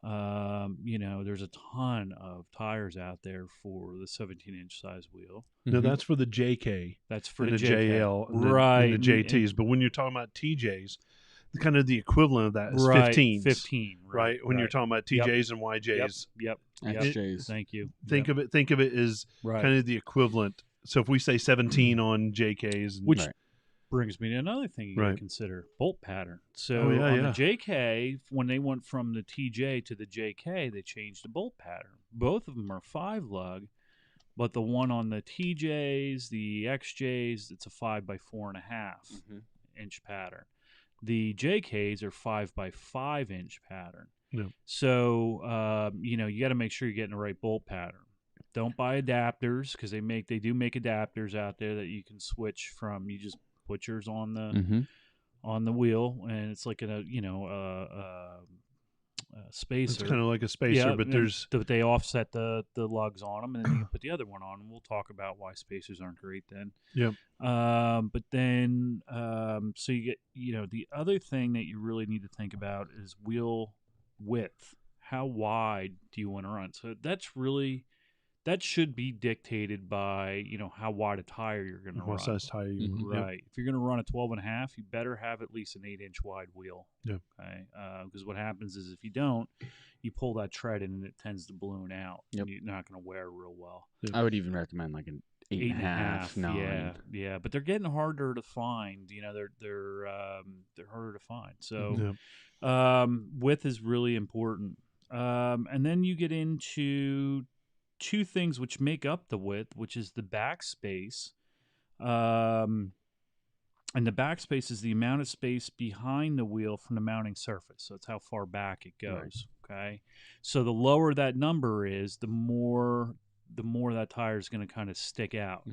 There's a ton of tires out there for the 17-inch size wheel. No, that's for the JK. That's for and the the JK. JL, and Right, and the JTs. But when you're talking about TJs, kind of the equivalent of that is 15s. 15, Right. When you're talking about Yep. TJs and YJs, Yep. XJs. Thank you. think of it as Right. kind of the equivalent. So if we say 17 on JKs, Which Right. brings me to another thing you got to Right. consider: bolt pattern. So Oh, yeah, on yeah. the JK, when they went from the TJ to the JK, they changed the bolt pattern. Both of them are 5-lug, but the one on the TJs, the XJs, it's a 5x4.5 inch pattern. The JKs are 5x5 inch pattern. Yeah. So you got to make sure you're getting the right bolt pattern. Don't buy adapters because they do make adapters out there that you can switch from. You just put yours on the wheel, and it's like a spacer. it's kind of like a spacer, but there's they offset the lugs on them, and then you can put the other one on. And we'll talk about why spacers aren't great then. Yep. But then so you get the other thing that you really need to think about is wheel width. How wide do you want to run? So that should be dictated by how wide a tire you're going to run. what size tire you want. Yep. Right. If you're going to run a 12.5, you better have at least an 8-inch wide wheel. Yeah. Okay. Because what happens is if you don't, you pull that tread in and it tends to balloon out. Yep. And you're not going to wear real well. I would even recommend like an 8.5, 9. Yeah. But they're getting harder to find. They're harder to find. So width is really important. And then you get into two things which make up the width, which is the backspace. And the backspace is the amount of space behind the wheel from the mounting surface. So it's how far back it goes. Right. Okay. So the lower that number is, the more that tire is going to kind of stick out.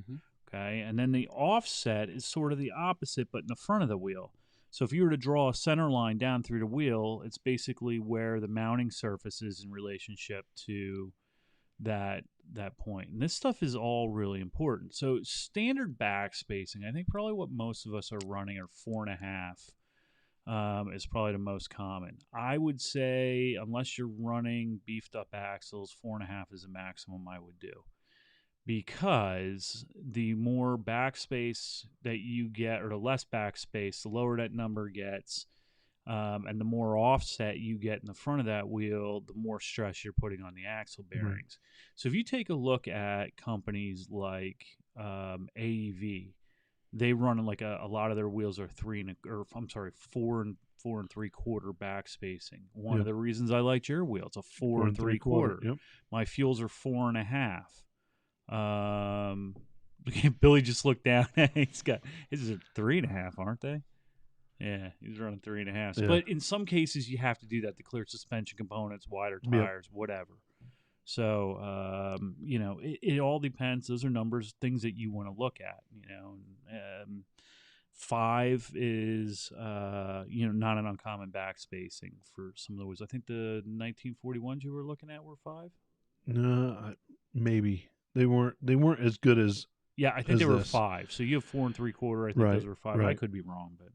Okay. And then the offset is sort of the opposite, but in the front of the wheel. So if you were to draw a center line down through the wheel, it's basically where the mounting surface is in relationship to that point. And this stuff is all really important. So standard back spacing, I think probably what most of us are running are 4.5 is probably the most common. I would say, unless you're running beefed up axles, 4.5 is the maximum I would do. Because the more backspace that you get, or the less backspace, the lower that number gets, and the more offset you get in the front of that wheel, the more stress you're putting on the axle bearings. So if you take a look at companies like AEV, they run like a lot of their wheels are 4 and 3/4 back spacing. One of the reasons I liked your wheel, it's a 4 and 3/4. Yep. My fuels are 4.5. Billy just looked down. He's got his are 3.5, aren't they? Yeah, he's running 3.5. Yeah. But in some cases, you have to do that to clear suspension components, wider tires, whatever. So, it all depends. Those are numbers, things that you want to look at. 5 is, not an uncommon back spacing for some of the wheels. I think the 1941s you were looking at were 5. No, maybe they weren't as good as. Yeah, I think they were 5. So you have 4 and 3/4. I think those were 5. Right. I could be wrong, but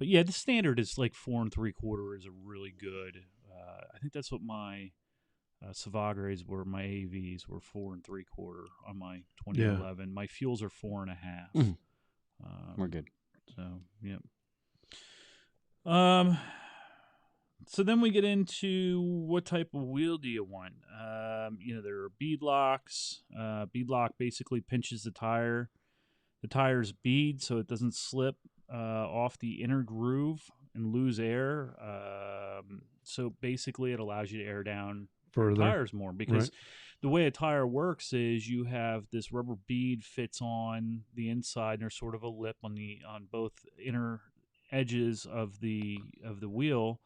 yeah, the standard is like 4 and 3/4 is a really good. I think that's what my Savagres were. My AVs were 4 and 3/4 on my 2011. My fuels are 4.5. We're good. So yeah. So then we get into what type of wheel do you want? There are bead locks. Bead lock basically pinches the tire. The tire's bead so it doesn't slip off the inner groove and lose air. So basically it allows you to air down Further. tires more, because the way a tire works is you have this rubber bead fits on the inside, and there's sort of a lip on both inner edges of the wheel,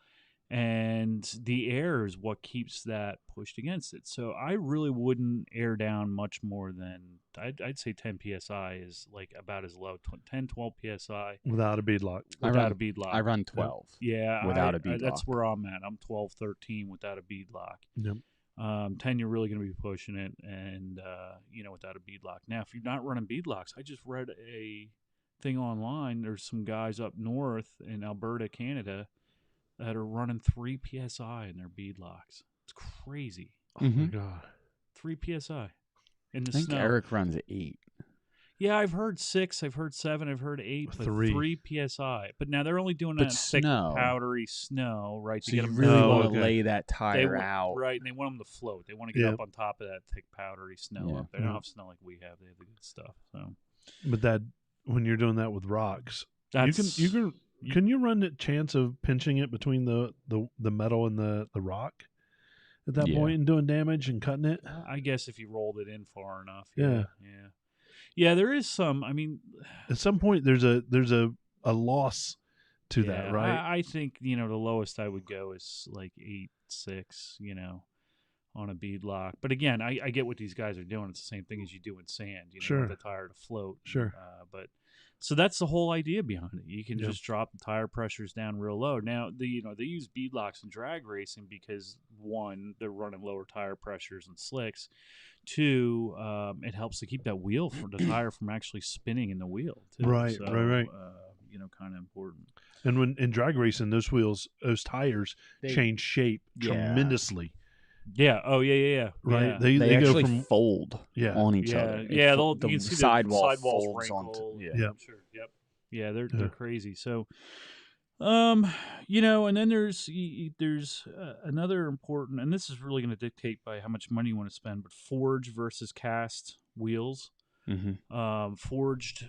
and the air is what keeps that pushed against it. So I really wouldn't air down much more than I'd say 10 psi is like about as low. 10, 12 psi without a bead lock. Without a bead lock. I run 12. Yeah, without a bead lock. That's where I'm at. I'm 12, 13 without a bead lock. Yep. 10, you're really going to be pushing it, and without a bead lock. Now, if you're not running bead locks, I just read a thing online. There's some guys up north in Alberta, Canada, that are running 3 psi in their bead locks. It's crazy. Oh my god. 3 psi in the I think snow. Eric runs 8. Yeah, I've heard 6, I've heard 7, I've heard 8, but 3 psi. But now they're only doing that thick, powdery snow, right? So to get you them really want to lay that tire out, right? And they want them to float. They want to get up on top of that thick, powdery snow. Up. They don't have snow like we have. They have the good stuff. So, but that when you're doing that with rocks, can you run the chance of pinching it between the metal and the rock at that point and doing damage and cutting it? I guess if you rolled it in far enough. Yeah, there is some. I mean, at some point there's a loss to that, right? I think the lowest I would go is like 8.6. On a bead lock. But again, I get what these guys are doing. It's the same thing as you do in sand. You want the tire to float. Sure. But so that's the whole idea behind it. You can just drop the tire pressures down real low. Now, they use bead locks in drag racing because, 1, they're running lower tire pressures and slicks. 2, it helps to keep that wheel from the tire from actually spinning in the wheel. Too. Right. Kind of important. And when in drag racing, those tires change shape tremendously. Yeah. Oh, yeah. Right. Yeah. They actually go from fold on each other. Yeah. The you can see sidewall the folds onto. onto. Yeah. Sure. Yep. Yeah. They're crazy. So, and then there's another important, and this is really going to dictate by how much money you want to spend, but forged versus cast wheels. Mm-hmm. Forged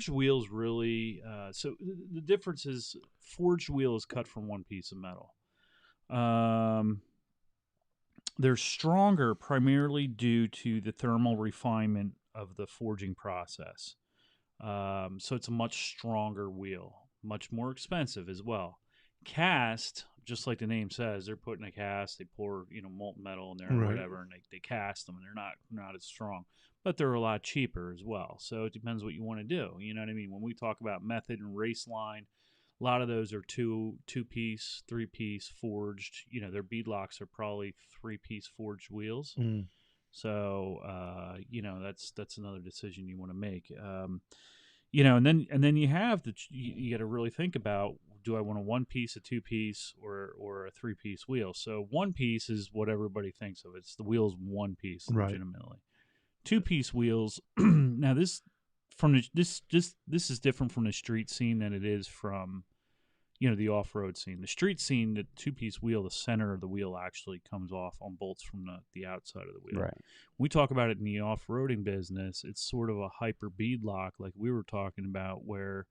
wheels really. So the difference is forged wheel is cut from one piece of metal. They're stronger primarily due to the thermal refinement of the forging process. So it's a much stronger wheel, much more expensive as well. Cast, just like the name says, they're putting a cast, they pour molten metal in there or whatever, and they cast them, and they're not as strong, but they're a lot cheaper as well. So it depends what you want to do. You know what I mean? When we talk about method and race line, a lot of those are two-piece, 3-piece forged. Their bead locks are probably 3-piece forged wheels. So that's another decision you want to make. And then you have you got to really think about do I want a 1-piece, a 2-piece, or a 3-piece wheel? So 1-piece is what everybody thinks of. It's the wheel's 1-piece, Right. legitimately. 2-piece wheels. Now this is different from the street scene than it is from the off-road scene. The street scene, the 2-piece wheel, the center of the wheel actually comes off on bolts from the outside of the wheel. Right. We talk about it in the off-roading business. It's sort of a hyper bead lock, like we were talking about, where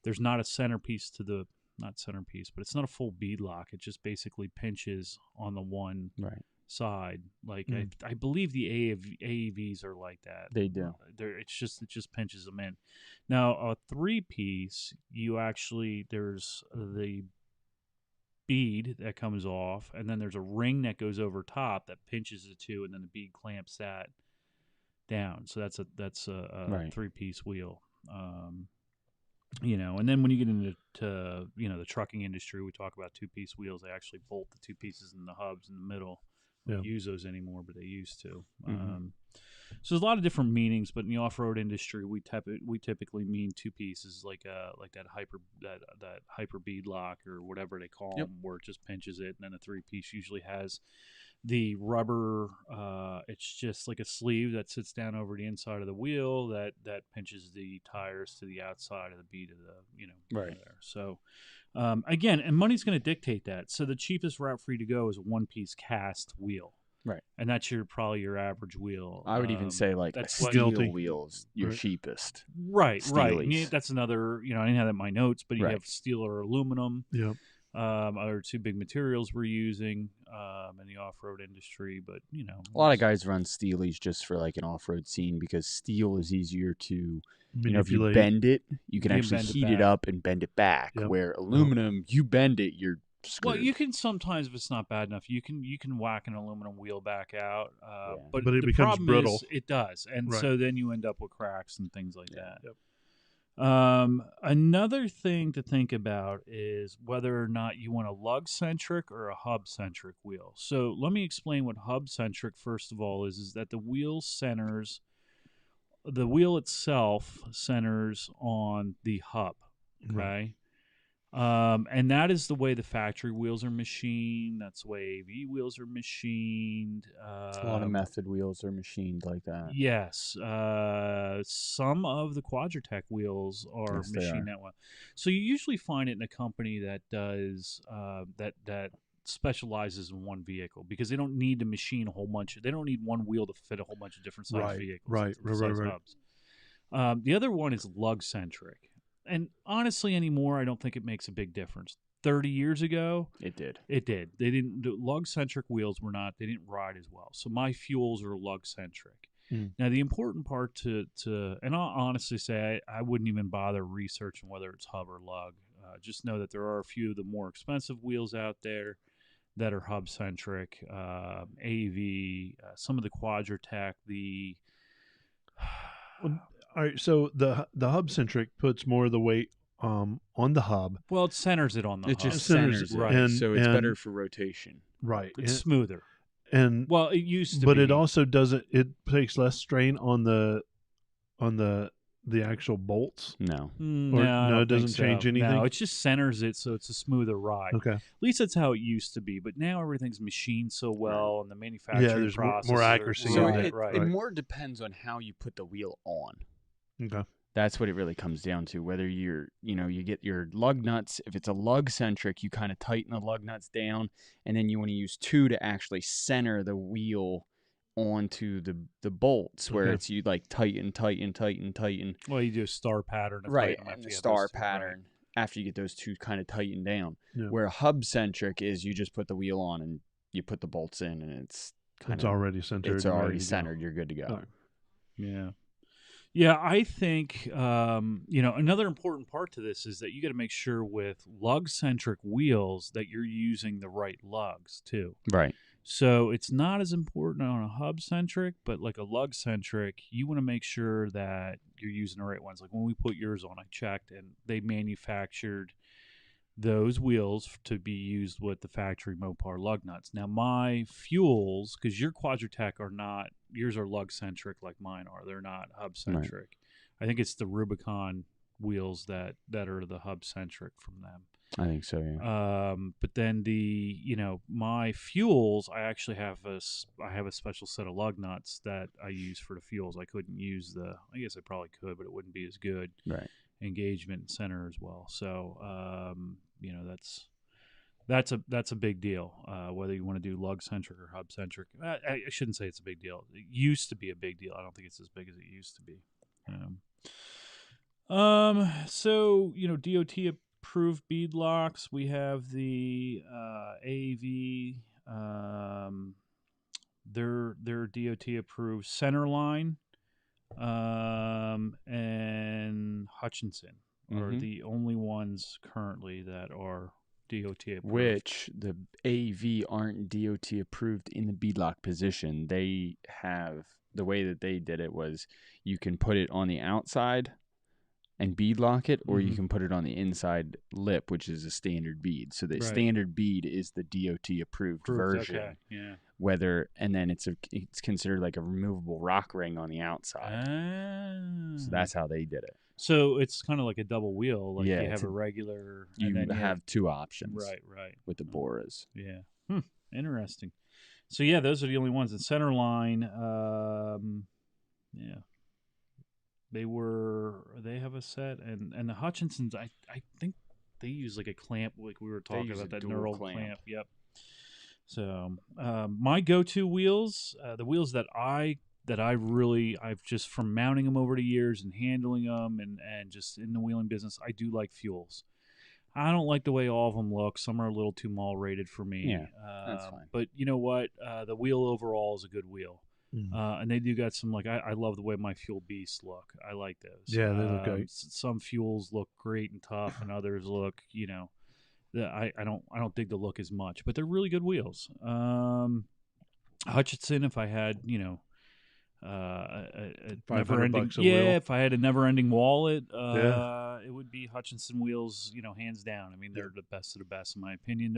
there's not a centerpiece to the not centerpiece, but it's not a full bead lock. It just basically pinches on the one side. Like I believe the AEVs are like that. They do. It just pinches them in. Now a 3-piece, there's the bead that comes off, and then there's a ring that goes over top that pinches the two, and then the bead clamps that down. So that's a 3-piece wheel. And then when you get into the trucking industry, we talk about 2-piece wheels. They actually bolt the 2 pieces in the hubs in the middle. They don't use those anymore, but they used to. So there's a lot of different meanings, but in the off-road industry, we typically mean 2 pieces, like that hyper bead lock or whatever they call them, where it just pinches it, and then a 3-piece usually has the rubber. It's just like a sleeve that sits down over the inside of the wheel that pinches the tires to the outside of the bead of the right there. So again, and money's going to dictate that. So the cheapest route for you to go is a 1-piece cast wheel. Right. And that's probably your average wheel. I would even say like that's a steel wheel is your cheapest. Right. Steelies. That's another, I didn't have that in my notes, but you have steel or aluminum. Yep. Are 2 big materials we're using in the off-road industry, but a lot of guys run steelies just for like an off-road scene because steel is easier to if you bend it, you can actually heat it up and bend it back. Yep. Where aluminum, you bend it, you're screwed. Well, you can sometimes, if it's not bad enough, you can whack an aluminum wheel back out, but it the becomes problem brittle. Is it does, and so then you end up with cracks and things like that. Yep. Another thing to think about is whether or not you want a lug-centric or a hub-centric wheel. So let me explain what hub-centric, first of all, is that the wheel itself centers on the hub, okay? Right. And that is the way the factory wheels are machined. That's the way AV wheels are machined. A lot of method wheels are machined like that. Yes. Some of the Quadratec wheels are machined that way. So you usually find it in a company that does that specializes in one vehicle, because they don't need to machine a whole bunch. They don't need one wheel to fit a whole bunch of different size vehicles. Right. Hubs. The other one is lug-centric. And honestly, anymore, I don't think it makes a big difference. 30 years ago, it did. They didn't. Lug-centric wheels they didn't ride as well. So my fuels are lug-centric. Now, the important part to and I'll honestly say I wouldn't even bother researching whether it's hub or lug. Just know that there are a few of the more expensive wheels out there that are hub-centric. AV, some of the Quadratec, All right, so the hub centric puts more of the weight on the hub. Well, it centers it on the hub. It just centers it, right? So it's better for rotation. Right, it's smoother. And well, it used to, but be. It also doesn't. It takes less strain on the actual bolts. No, no, it doesn't change anything. No, it just centers it so it's a smoother ride. Okay, at least that's how it used to be. But now everything's machined so well, and the manufacturing there's process more accuracy. So right. It more depends on how you put the wheel on. Okay. That's what it really comes down to. Whether you get your lug nuts. If it's a lug centric, you kind of tighten the lug nuts down, and then you want to use 2 to actually center the wheel onto the bolts, where it's you like tighten. Well, you do a star pattern, right? And the star pattern after you get those 2 kind of tightened down. Yeah. Where a hub centric is you just put the wheel on and you put the bolts in, and it's already centered. It's already centered. You're good to go. Right. Yeah. Yeah, I think another important part to this is that you got to make sure with lug-centric wheels that you're using the right lugs too. Right. So it's not as important on a hub-centric, but like a lug-centric, you want to make sure that you're using the right ones. Like when we put yours on, I checked, and they manufactured those wheels to be used with the factory Mopar lug nuts. Now my fuels, because your Quadratec are not, yours are lug centric like mine are. They're not hub centric. Right. I think it's the Rubicon wheels that are the hub centric from them. I think so. Yeah. But then my fuels, I actually have a special set of lug nuts that I use for the fuels. I couldn't use I guess I probably could, but it wouldn't be as good. Right. Engagement and center as well. So, that's a big deal. Whether you want to do lug centric or hub centric, I shouldn't say it's a big deal. It used to be a big deal. I don't think it's as big as it used to be. So DOT approved bead locks. We have the AV. Their DOT approved Centerline, and Hutchinson are the only ones currently that are DOT approved. Which the AV aren't DOT approved in the beadlock position. They have, the way that they did it was you can put it on the outside and bead lock it, or you can put it on the inside lip, which is a standard bead. So the standard bead is the DOT approved version. Okay. Yeah. And then it's considered like a removable rock ring on the outside. So that's how they did it. So it's kind of like a double wheel. Like Yeah, you have a regular. You have two options. Right. With the Boras. Yeah. Interesting. So yeah, those are the only ones in Centerline. Yeah. They have a set, and the Hutchinsons, I think they use like a clamp, like we were talking about, that knurled clamp. Yep. So my go-to wheels, the wheels that I've just, from mounting them over the years and handling them and just in the wheeling business, I do like fuels. I don't like the way all of them look. Some are a little too mall rated for me. Yeah, that's fine. But you know what? The wheel overall is a good wheel. And they do got some, like, I love the way my Fuel Beasts look. I like those. Yeah, they look great. Some fuels look great and tough, and others look, I don't dig the look as much, but they're really good wheels. Hutchinson, if I had, a never-ending, if I had a never-ending wallet, it would be Hutchinson wheels, hands down. I mean, they're the best of the best in my opinion.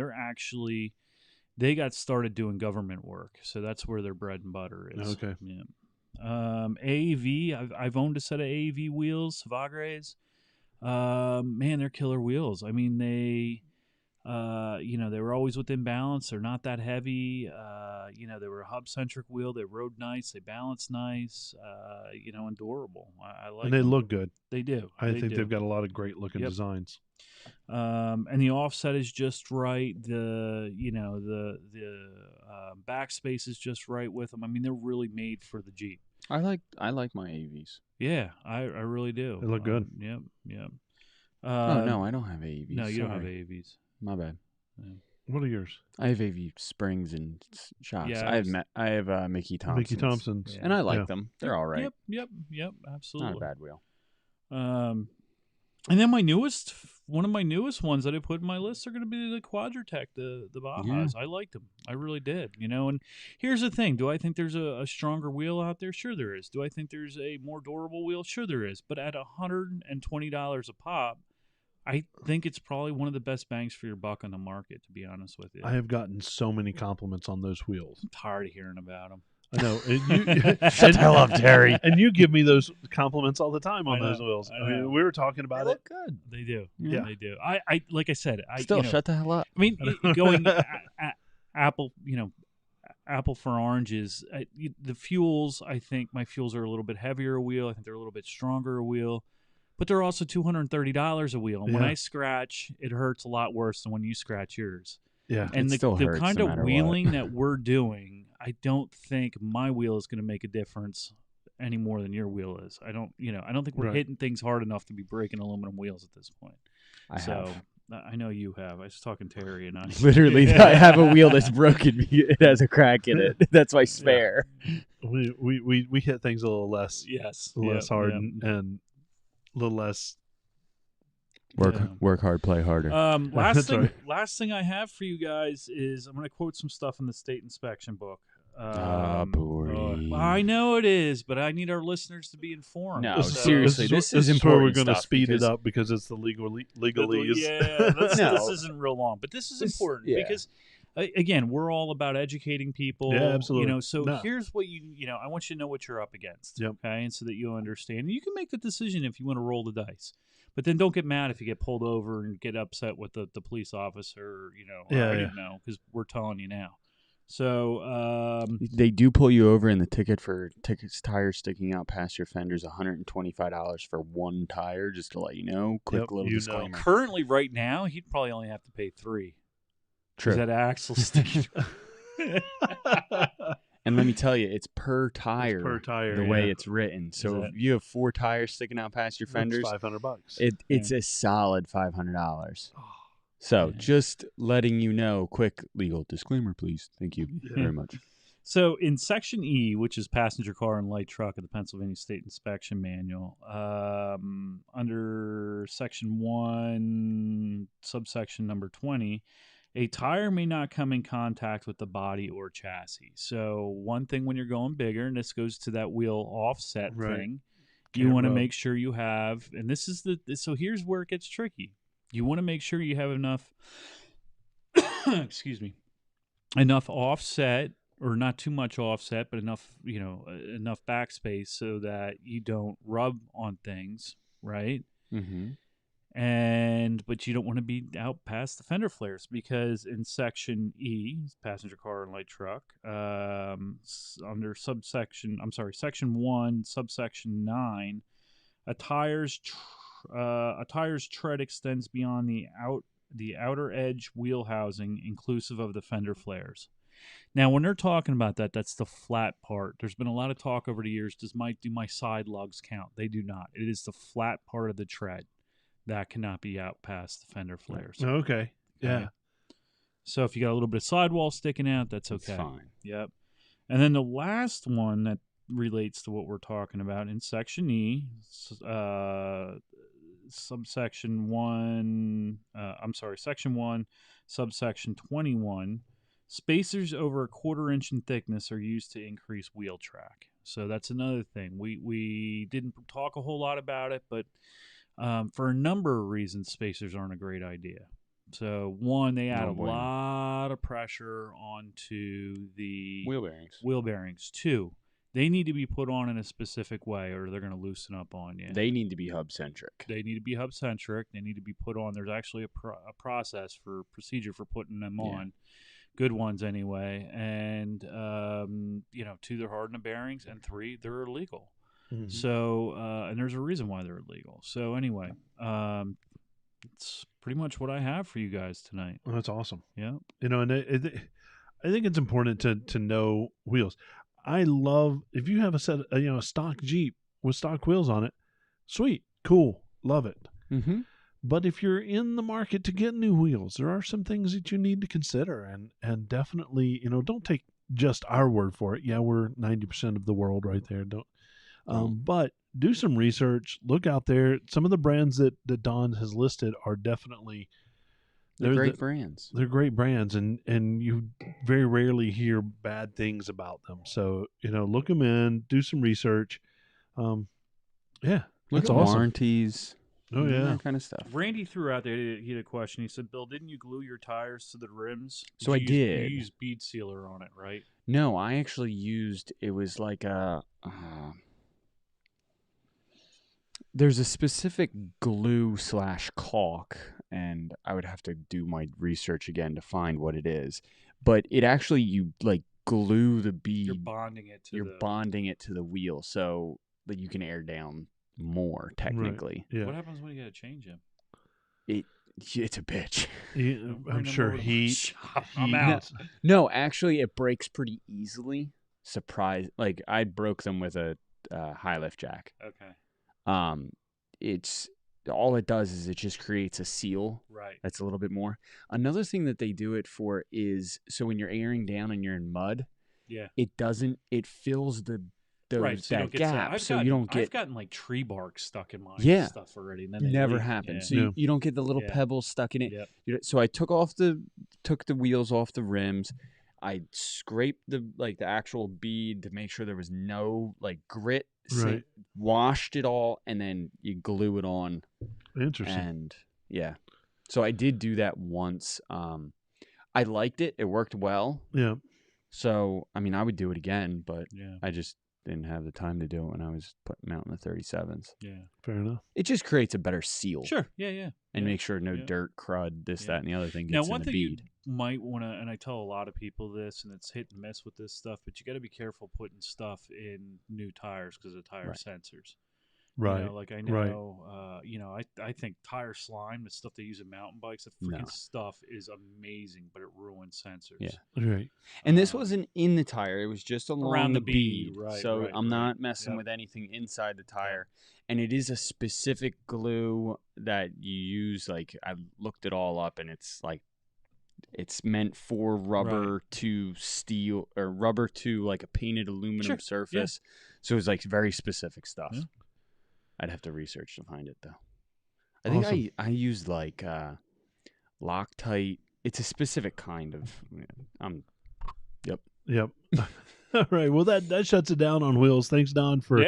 They got started doing government work, so that's where their bread and butter is. Okay. Yeah. AAV, I've owned a set of AAV wheels, Savagres. Man, they're killer wheels. I mean, they were always within balance. They're not that heavy. They were a hub-centric wheel. They rode nice. They balanced nice. And durable. I like and they them. look good. They do. I think they've got a lot of great looking designs. And the offset is just right. The backspace is just right with them. I mean, they're really made for the Jeep. I like my AVs. Yeah, I really do. They look good. Yep. Oh no, I don't have AVs. No, you don't have AVs. My bad. Yeah. What are yours? I have AV springs and shocks. Yeah, I have Mickey Thompson's. And I like them. They're all right. Yep. Absolutely. Not a bad wheel. And then one of my newest ones that I put in my list are going to be the Quadratec, the Bajas. I liked them. I really did. And here's the thing. Do I think there's a stronger wheel out there? Sure there is. Do I think there's a more durable wheel? Sure there is. But at $120 a pop, I think it's probably one of the best bangs for your buck on the market, to be honest with you. I have gotten so many compliments on those wheels. I'm tired of hearing about them. I know. Shut the hell up, Terry. And you give me those compliments all the time on those wheels. I mean, we were talking about they it. look good. They do. Yeah. They do. I like I said, Shut the hell up. I mean, going apple for oranges. The fuels, I think my fuels are a little bit heavier a wheel. I think they're a little bit stronger a wheel. But they're also $230 a wheel. And when I scratch, it hurts a lot worse than when you scratch yours. Yeah. And the kind no of wheeling that we're doing, I don't think my wheel is going to make a difference any more than your wheel is. I don't think we're hitting things hard enough to be breaking aluminum wheels at this point. I know you have. I was talking to Terry and I. Literally, I have a wheel that's broken. It has a crack in it. That's my spare. We hit things a little less. Yes. Less hard and a little less. Work hard, play harder. Last thing I have for you guys is I'm going to quote some stuff in the state inspection book. Boring. I know it is, but I need our listeners to be informed. No, seriously, this is important. Where we're going to speed it up because it's the legalese. Yeah, this isn't real long, but this is important because, again, we're all about educating people. Yeah, absolutely. Here's what I want you to know what you're up against. Yep. Okay, and so that you'll understand. And you can make the decision if you want to roll the dice. But then don't get mad if you get pulled over and get upset with the police officer. Yeah, I yeah. didn't know because we're telling you now. So They do pull you over, and the ticket for tires sticking out past your fender is $125 for one tire, just to let you know. Quick Yep, little you know. disclaimer. currently, right now, he'd probably only have to pay 3. True. Is that axle sticking? And let me tell you, it's per tire. It's per tire, the way yeah. it's written. So that- if you have 4 tires sticking out past your That's fenders, $500. it's a solid $500. So Yeah. just letting you know, quick legal disclaimer, please. Thank you very much. So in Section E, which is passenger car and light truck of the Pennsylvania State Inspection Manual, under Section 1, subsection number 20, a tire may not come in contact with the body or chassis. So one thing when you're going bigger, and this goes to that wheel offset Right. thing, you Can't want to rub. make sure you have, and this is so here's where it gets tricky. You want to make sure you have enough, excuse me, enough offset, or not too much offset, but enough, enough backspace so that you don't rub on things, right? Mm-hmm. But you don't want to be out past the fender flares, because in Section E, passenger car and light truck, under Section 1, subsection 9, a tire's tread extends beyond the outer edge wheel housing, inclusive of the fender flares. Now, when they're talking about that, that's the flat part. There's been a lot of talk over the years. Do my side lugs count? They do not. It is the flat part of the tread that cannot be out past the fender flares. Okay. Yeah. So if you got a little bit of sidewall sticking out, that's okay. That's fine. Yep. And then the last one that relates to what we're talking about in Section E, subsection 1, Section 1, subsection 21, spacers over 1/4 inch in thickness are used to increase wheel track. So that's another thing. We didn't talk a whole lot about it, but for a number of reasons, spacers aren't a great idea. So one, they add a lot of pressure onto the wheel bearings. 2, they need to be put on in a specific way, or they're going to loosen up on you. They need to be hub-centric. They need to be hub-centric. They need to be put on. There's actually a procedure for putting them on. Good ones anyway. And 2, they're hard on the bearings, and 3, they're illegal. Mm-hmm. So, and there's a reason why they're illegal. So anyway, it's pretty much what I have for you guys tonight. Oh, that's awesome. Yeah. And I think it's important to know wheels. I love, if you have a stock Jeep with stock wheels on it, sweet, cool, love it. Mm-hmm. But if you're in the market to get new wheels, there are some things that you need to consider, and definitely, don't take just our word for it. Yeah, we're 90% of the world right there. But do some research. Look out there. Some of the brands that Don has listed are definitely They're great brands. They're great brands, and you very rarely hear bad things about them. So look them in, do some research. Look that's at awesome. Warranties. Oh yeah, that kind of stuff. Randy threw out there. He had a question. He said, "Bill, didn't you glue your tires to the rims?" So I did. You used bead sealer on it, right? No, I actually used. It was like a. There's a specific glue / caulk, and I would have to do my research again to find what it is. But it actually, you like glue the bead. You're bonding it to the wheel so that you can air down more technically. Right. Yeah. What happens when you got to change them? It's a bitch. I'm sure I'm out. No, actually, it breaks pretty easily. Like I broke them with a high lift jack. Okay. It's all it does is it just creates a seal. Right. That's a little bit more. Another thing that they do it for is so when you're airing down and you're in mud, it fills that gap, so you don't get. I've gotten like tree bark stuck in my stuff already. And then never happened. So you don't get the little pebbles stuck in it. Yep. So I took the wheels off the rims. I scraped the actual bead to make sure there was no grit. Right. Washed it all, and then you glue it on. Interesting. And so I did do that once. I liked it. It worked well. Yeah. So I mean, I would do it again, but didn't have the time to do it when I was mounting the 37s. Yeah. Fair enough. It just creates a better seal. Sure. Yeah. And Yeah. make sure no Yeah. dirt, crud, this, Yeah. that, and the other thing Now, gets in one the thing bead. you might want to, and I tell a lot of people this, and it's hit and miss with this stuff, but you got to be careful putting stuff in new tires because of tire Right. sensors. Right. You know, like I know, you know, I think tire slime, the stuff they use in mountain bikes, that freaking stuff is amazing, but it ruins sensors. Yeah. Right. And this wasn't in the tire; it was just along around the the bead. bead, right, So right, I'm right. not messing Yep. with anything inside the tire. And it is a specific glue that you use. Like I looked it all up, and it's like it's meant for rubber to steel or rubber to like a painted aluminum surface. So it's like very specific stuff. Yeah. I'd have to research to find it though. I think I used like Loctite. It's a specific kind of. Yep. All right. Well, that shuts it down on wheels. Thanks, Don, for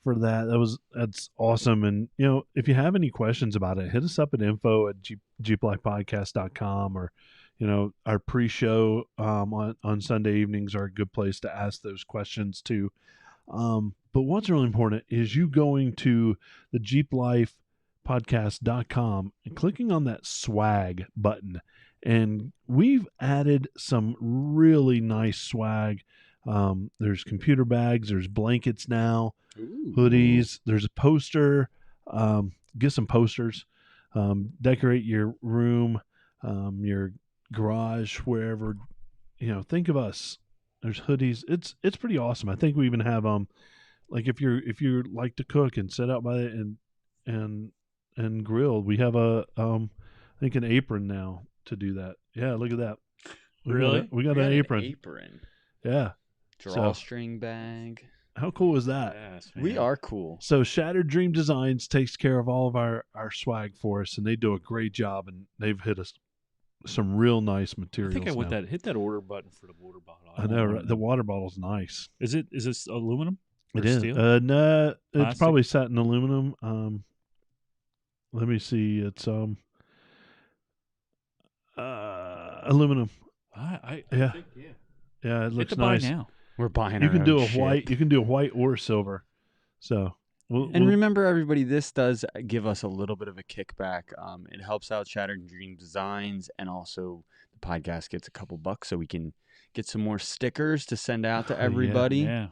that. That's awesome. And you know, if you have any questions about it, hit us up at info@jeeplifepodcast.com, or you know, our pre-show on Sunday evenings are a good place to ask those questions too. But what's really important is you going to the jeeplifepodcast.com and clicking on that swag button. And we've added some really nice swag. There's computer bags, there's blankets now, hoodies, there's a poster. Get some posters. Decorate your room, your garage, wherever. You know, think of us. There's hoodies. It's pretty awesome. I think we even have like if you like to cook and sit out by it and grill, we have I think an apron now to do that. Yeah, look at that. We got an apron. Yeah. Drawstring bag. How cool is that? Yes, We are cool. So Shattered Dream Designs takes care of all of our swag for us, and they do a great job, and they've hit us some real nice I materials. think I now. hit that order button for the water bottle. I know, right? The water bottle's nice. Is this aluminum? It is. Steel? No, it's Plastic? probably satin aluminum. Let me see. It's aluminum. I Yeah. think, Yeah, it Hit looks the buy nice. now. We're buying You our can do own a shit. white. You can do a white or silver. So, And remember, everybody, this does give us a little bit of a kickback. It helps out Shattered Dream Designs, and also the podcast gets a couple bucks, so we can get some more stickers to send out to everybody. Yeah.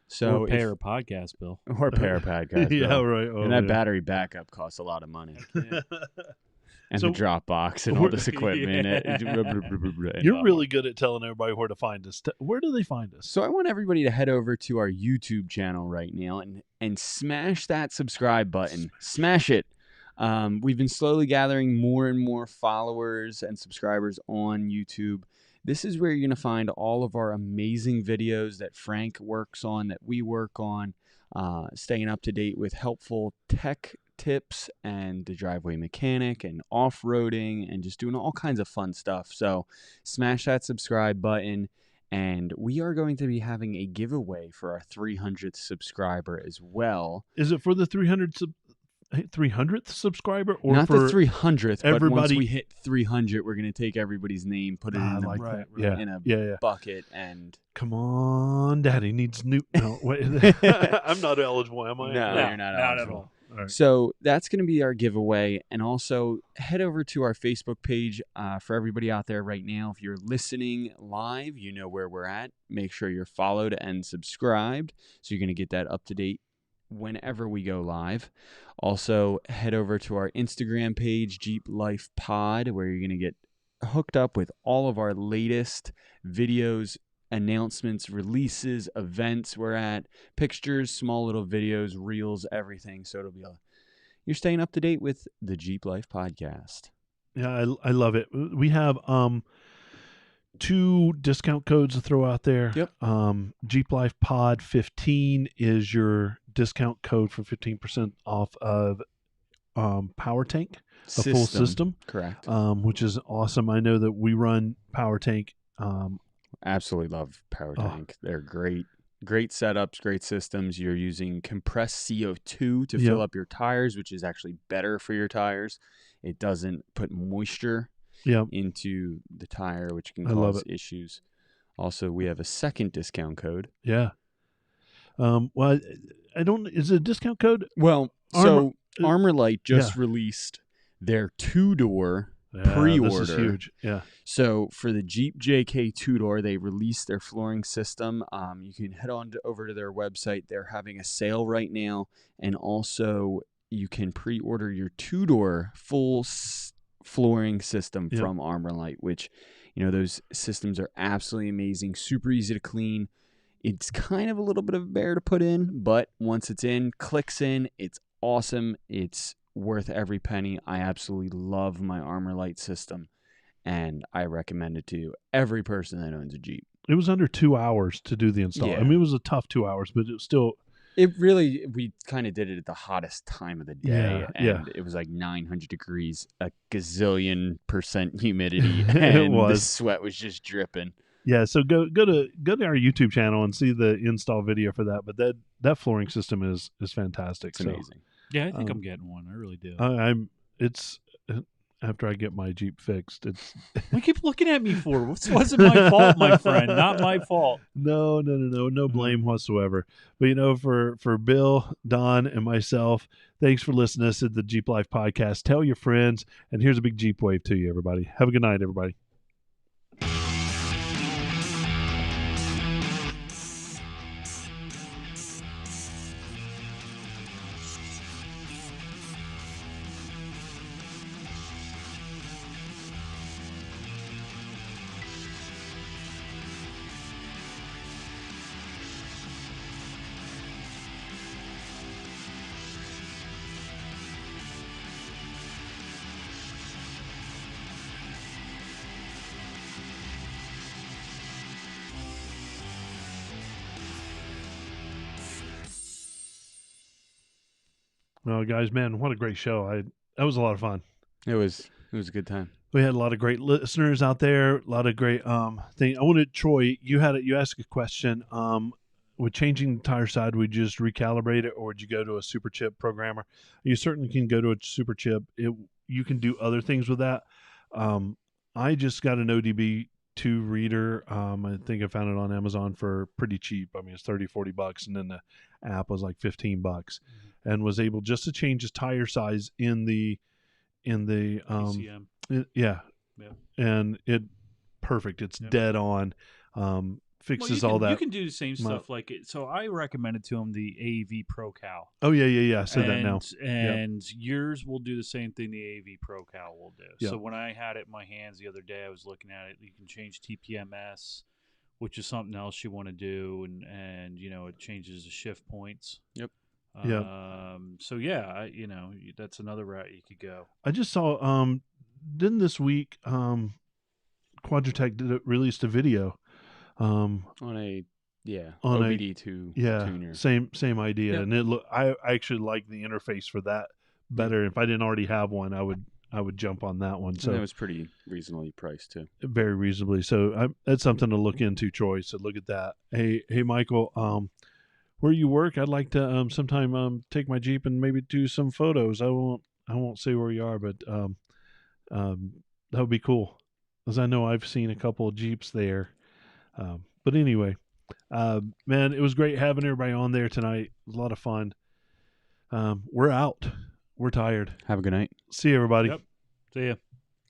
So Or pay our podcast bill. or pay our podcast. yeah, bill. right. Oh, And that yeah. battery backup costs a lot of money, and So- the Dropbox and all this equipment. Yeah. You're really good at telling everybody where to find us. Where do they find us? So I want everybody to head over to our YouTube channel right now and smash that subscribe button. Smash it. We've been slowly gathering more and more followers and subscribers on YouTube. This is where you're going to find all of our amazing videos that Frank works on, that we work on, staying up to date with helpful tech tips and the driveway mechanic and off-roading and just doing all kinds of fun stuff. So smash that subscribe button, and we are going to be having a giveaway for our 300th subscriber as well. Is it for the 300th subscriber, or Not for the 300th, but once everybody- we hit 300, we're going to take everybody's name, put it in a, Right. Yeah, in a yeah. bucket, and Come on, Daddy needs new. No, wait. I'm not eligible, am I? No, you're not at eligible. all. All right. So that's going to be our giveaway. And also head over to our Facebook page for everybody out there right now. If you're listening live, you know where we're at. Make sure you're followed and subscribed, so you're going to get that up to date whenever we go live. Also, head over to our Instagram page, Jeep Life Pod, where you're going to get hooked up with all of our latest videos, announcements, releases, events we're at, pictures, small little videos, reels, everything. So it'll be you're staying up to date with the Jeep Life Podcast. Yeah, I love it. We have 2 discount codes to throw out there. Yep. Jeep Life Pod 15 is your discount code for 15% off of Power Tank, a full system, Correct. which is awesome. I know that we run Power Tank. Absolutely love Power Oh. Tank. They're great setups, great systems. You're using compressed CO2 to Yep. fill up your tires, which is actually better for your tires. It doesn't put moisture Yeah. into the tire, which can I love cause issues. Also, we have a second discount code. Yeah. Well, I don't. Is it a discount code? Well, Armor- so Armorlight just yeah. released their 2-door Yeah, pre-order. this is huge. Yeah. So for the Jeep JK 2-door, they released their flooring system. You can head on over to their website. They're having a sale right now, and also you can pre-order your 2-door full flooring system Yep. from Armorlight, which, those systems are absolutely amazing, super easy to clean. It's kind of a little bit of a bear to put in, but once it's in, clicks in, it's awesome. It's worth every penny. I absolutely love my Armorlight system, and I recommend it to every person that owns a Jeep. It was under 2 hours to do the install. Yeah. I mean, it was a tough 2 hours, but it was still. We kind of did it at the hottest time of the day, Yeah, and it was like 900 degrees, a gazillion% humidity, It and the was. sweat was just dripping. Yeah, so go to our YouTube channel and see the install video for that. But that flooring system is fantastic. It's amazing. Yeah, I think I'm getting one. I really do. It's after I get my Jeep fixed. It's What you keep looking at me for? It wasn't my fault, my friend. Not my fault. no blame whatsoever. But for Bill, Don, and myself, thanks for listening to us at the Jeep Life Podcast. Tell your friends, and here's a big Jeep wave to you, everybody. Have a good night, everybody. Well, guys, man, what a great show! That was a lot of fun. It was a good time. We had a lot of great listeners out there. A lot of great thing. I wanted Troy. You asked a question. With changing the tire side, would you just recalibrate it, or would you go to a super chip programmer? You certainly can go to a super chip. You can do other things with that. I just got an ODB2 reader. I think I found it on Amazon for pretty cheap. I mean, it's $30-$40, and then the app was like $15, and was able just to change his tire size in the PCM. yeah, and it perfect. It's dead on. Fixes all that. You can do the same stuff like it. So I recommended to him the AAV Pro Cal. Oh yeah. I said that now. And yours will do the same thing the AAV Pro Cal will do. Yep. So when I had it in my hands the other day, I was looking at it. You can change TPMS, which is something else you want to do, and it changes the shift points. Yep. So yeah, that's another route you could go. I just saw didn't this week Quadratec released a video on a OBD2 tuner. Same idea. Yep. And I actually like the interface for that better. If I didn't already have one, I would jump on that one. So it was pretty reasonably priced too. Very reasonably. So that's something to look into, Troy. So look at that. Hey Michael, where you work, I'd like to sometime take my Jeep and maybe do some photos. I won't say where you are, but that would be cool, because I know I've seen a couple of Jeeps there. But anyway, man, it was great having everybody on there tonight. It was a lot of fun. We're out. We're tired. Have a good night. See you, everybody. Yep. See ya.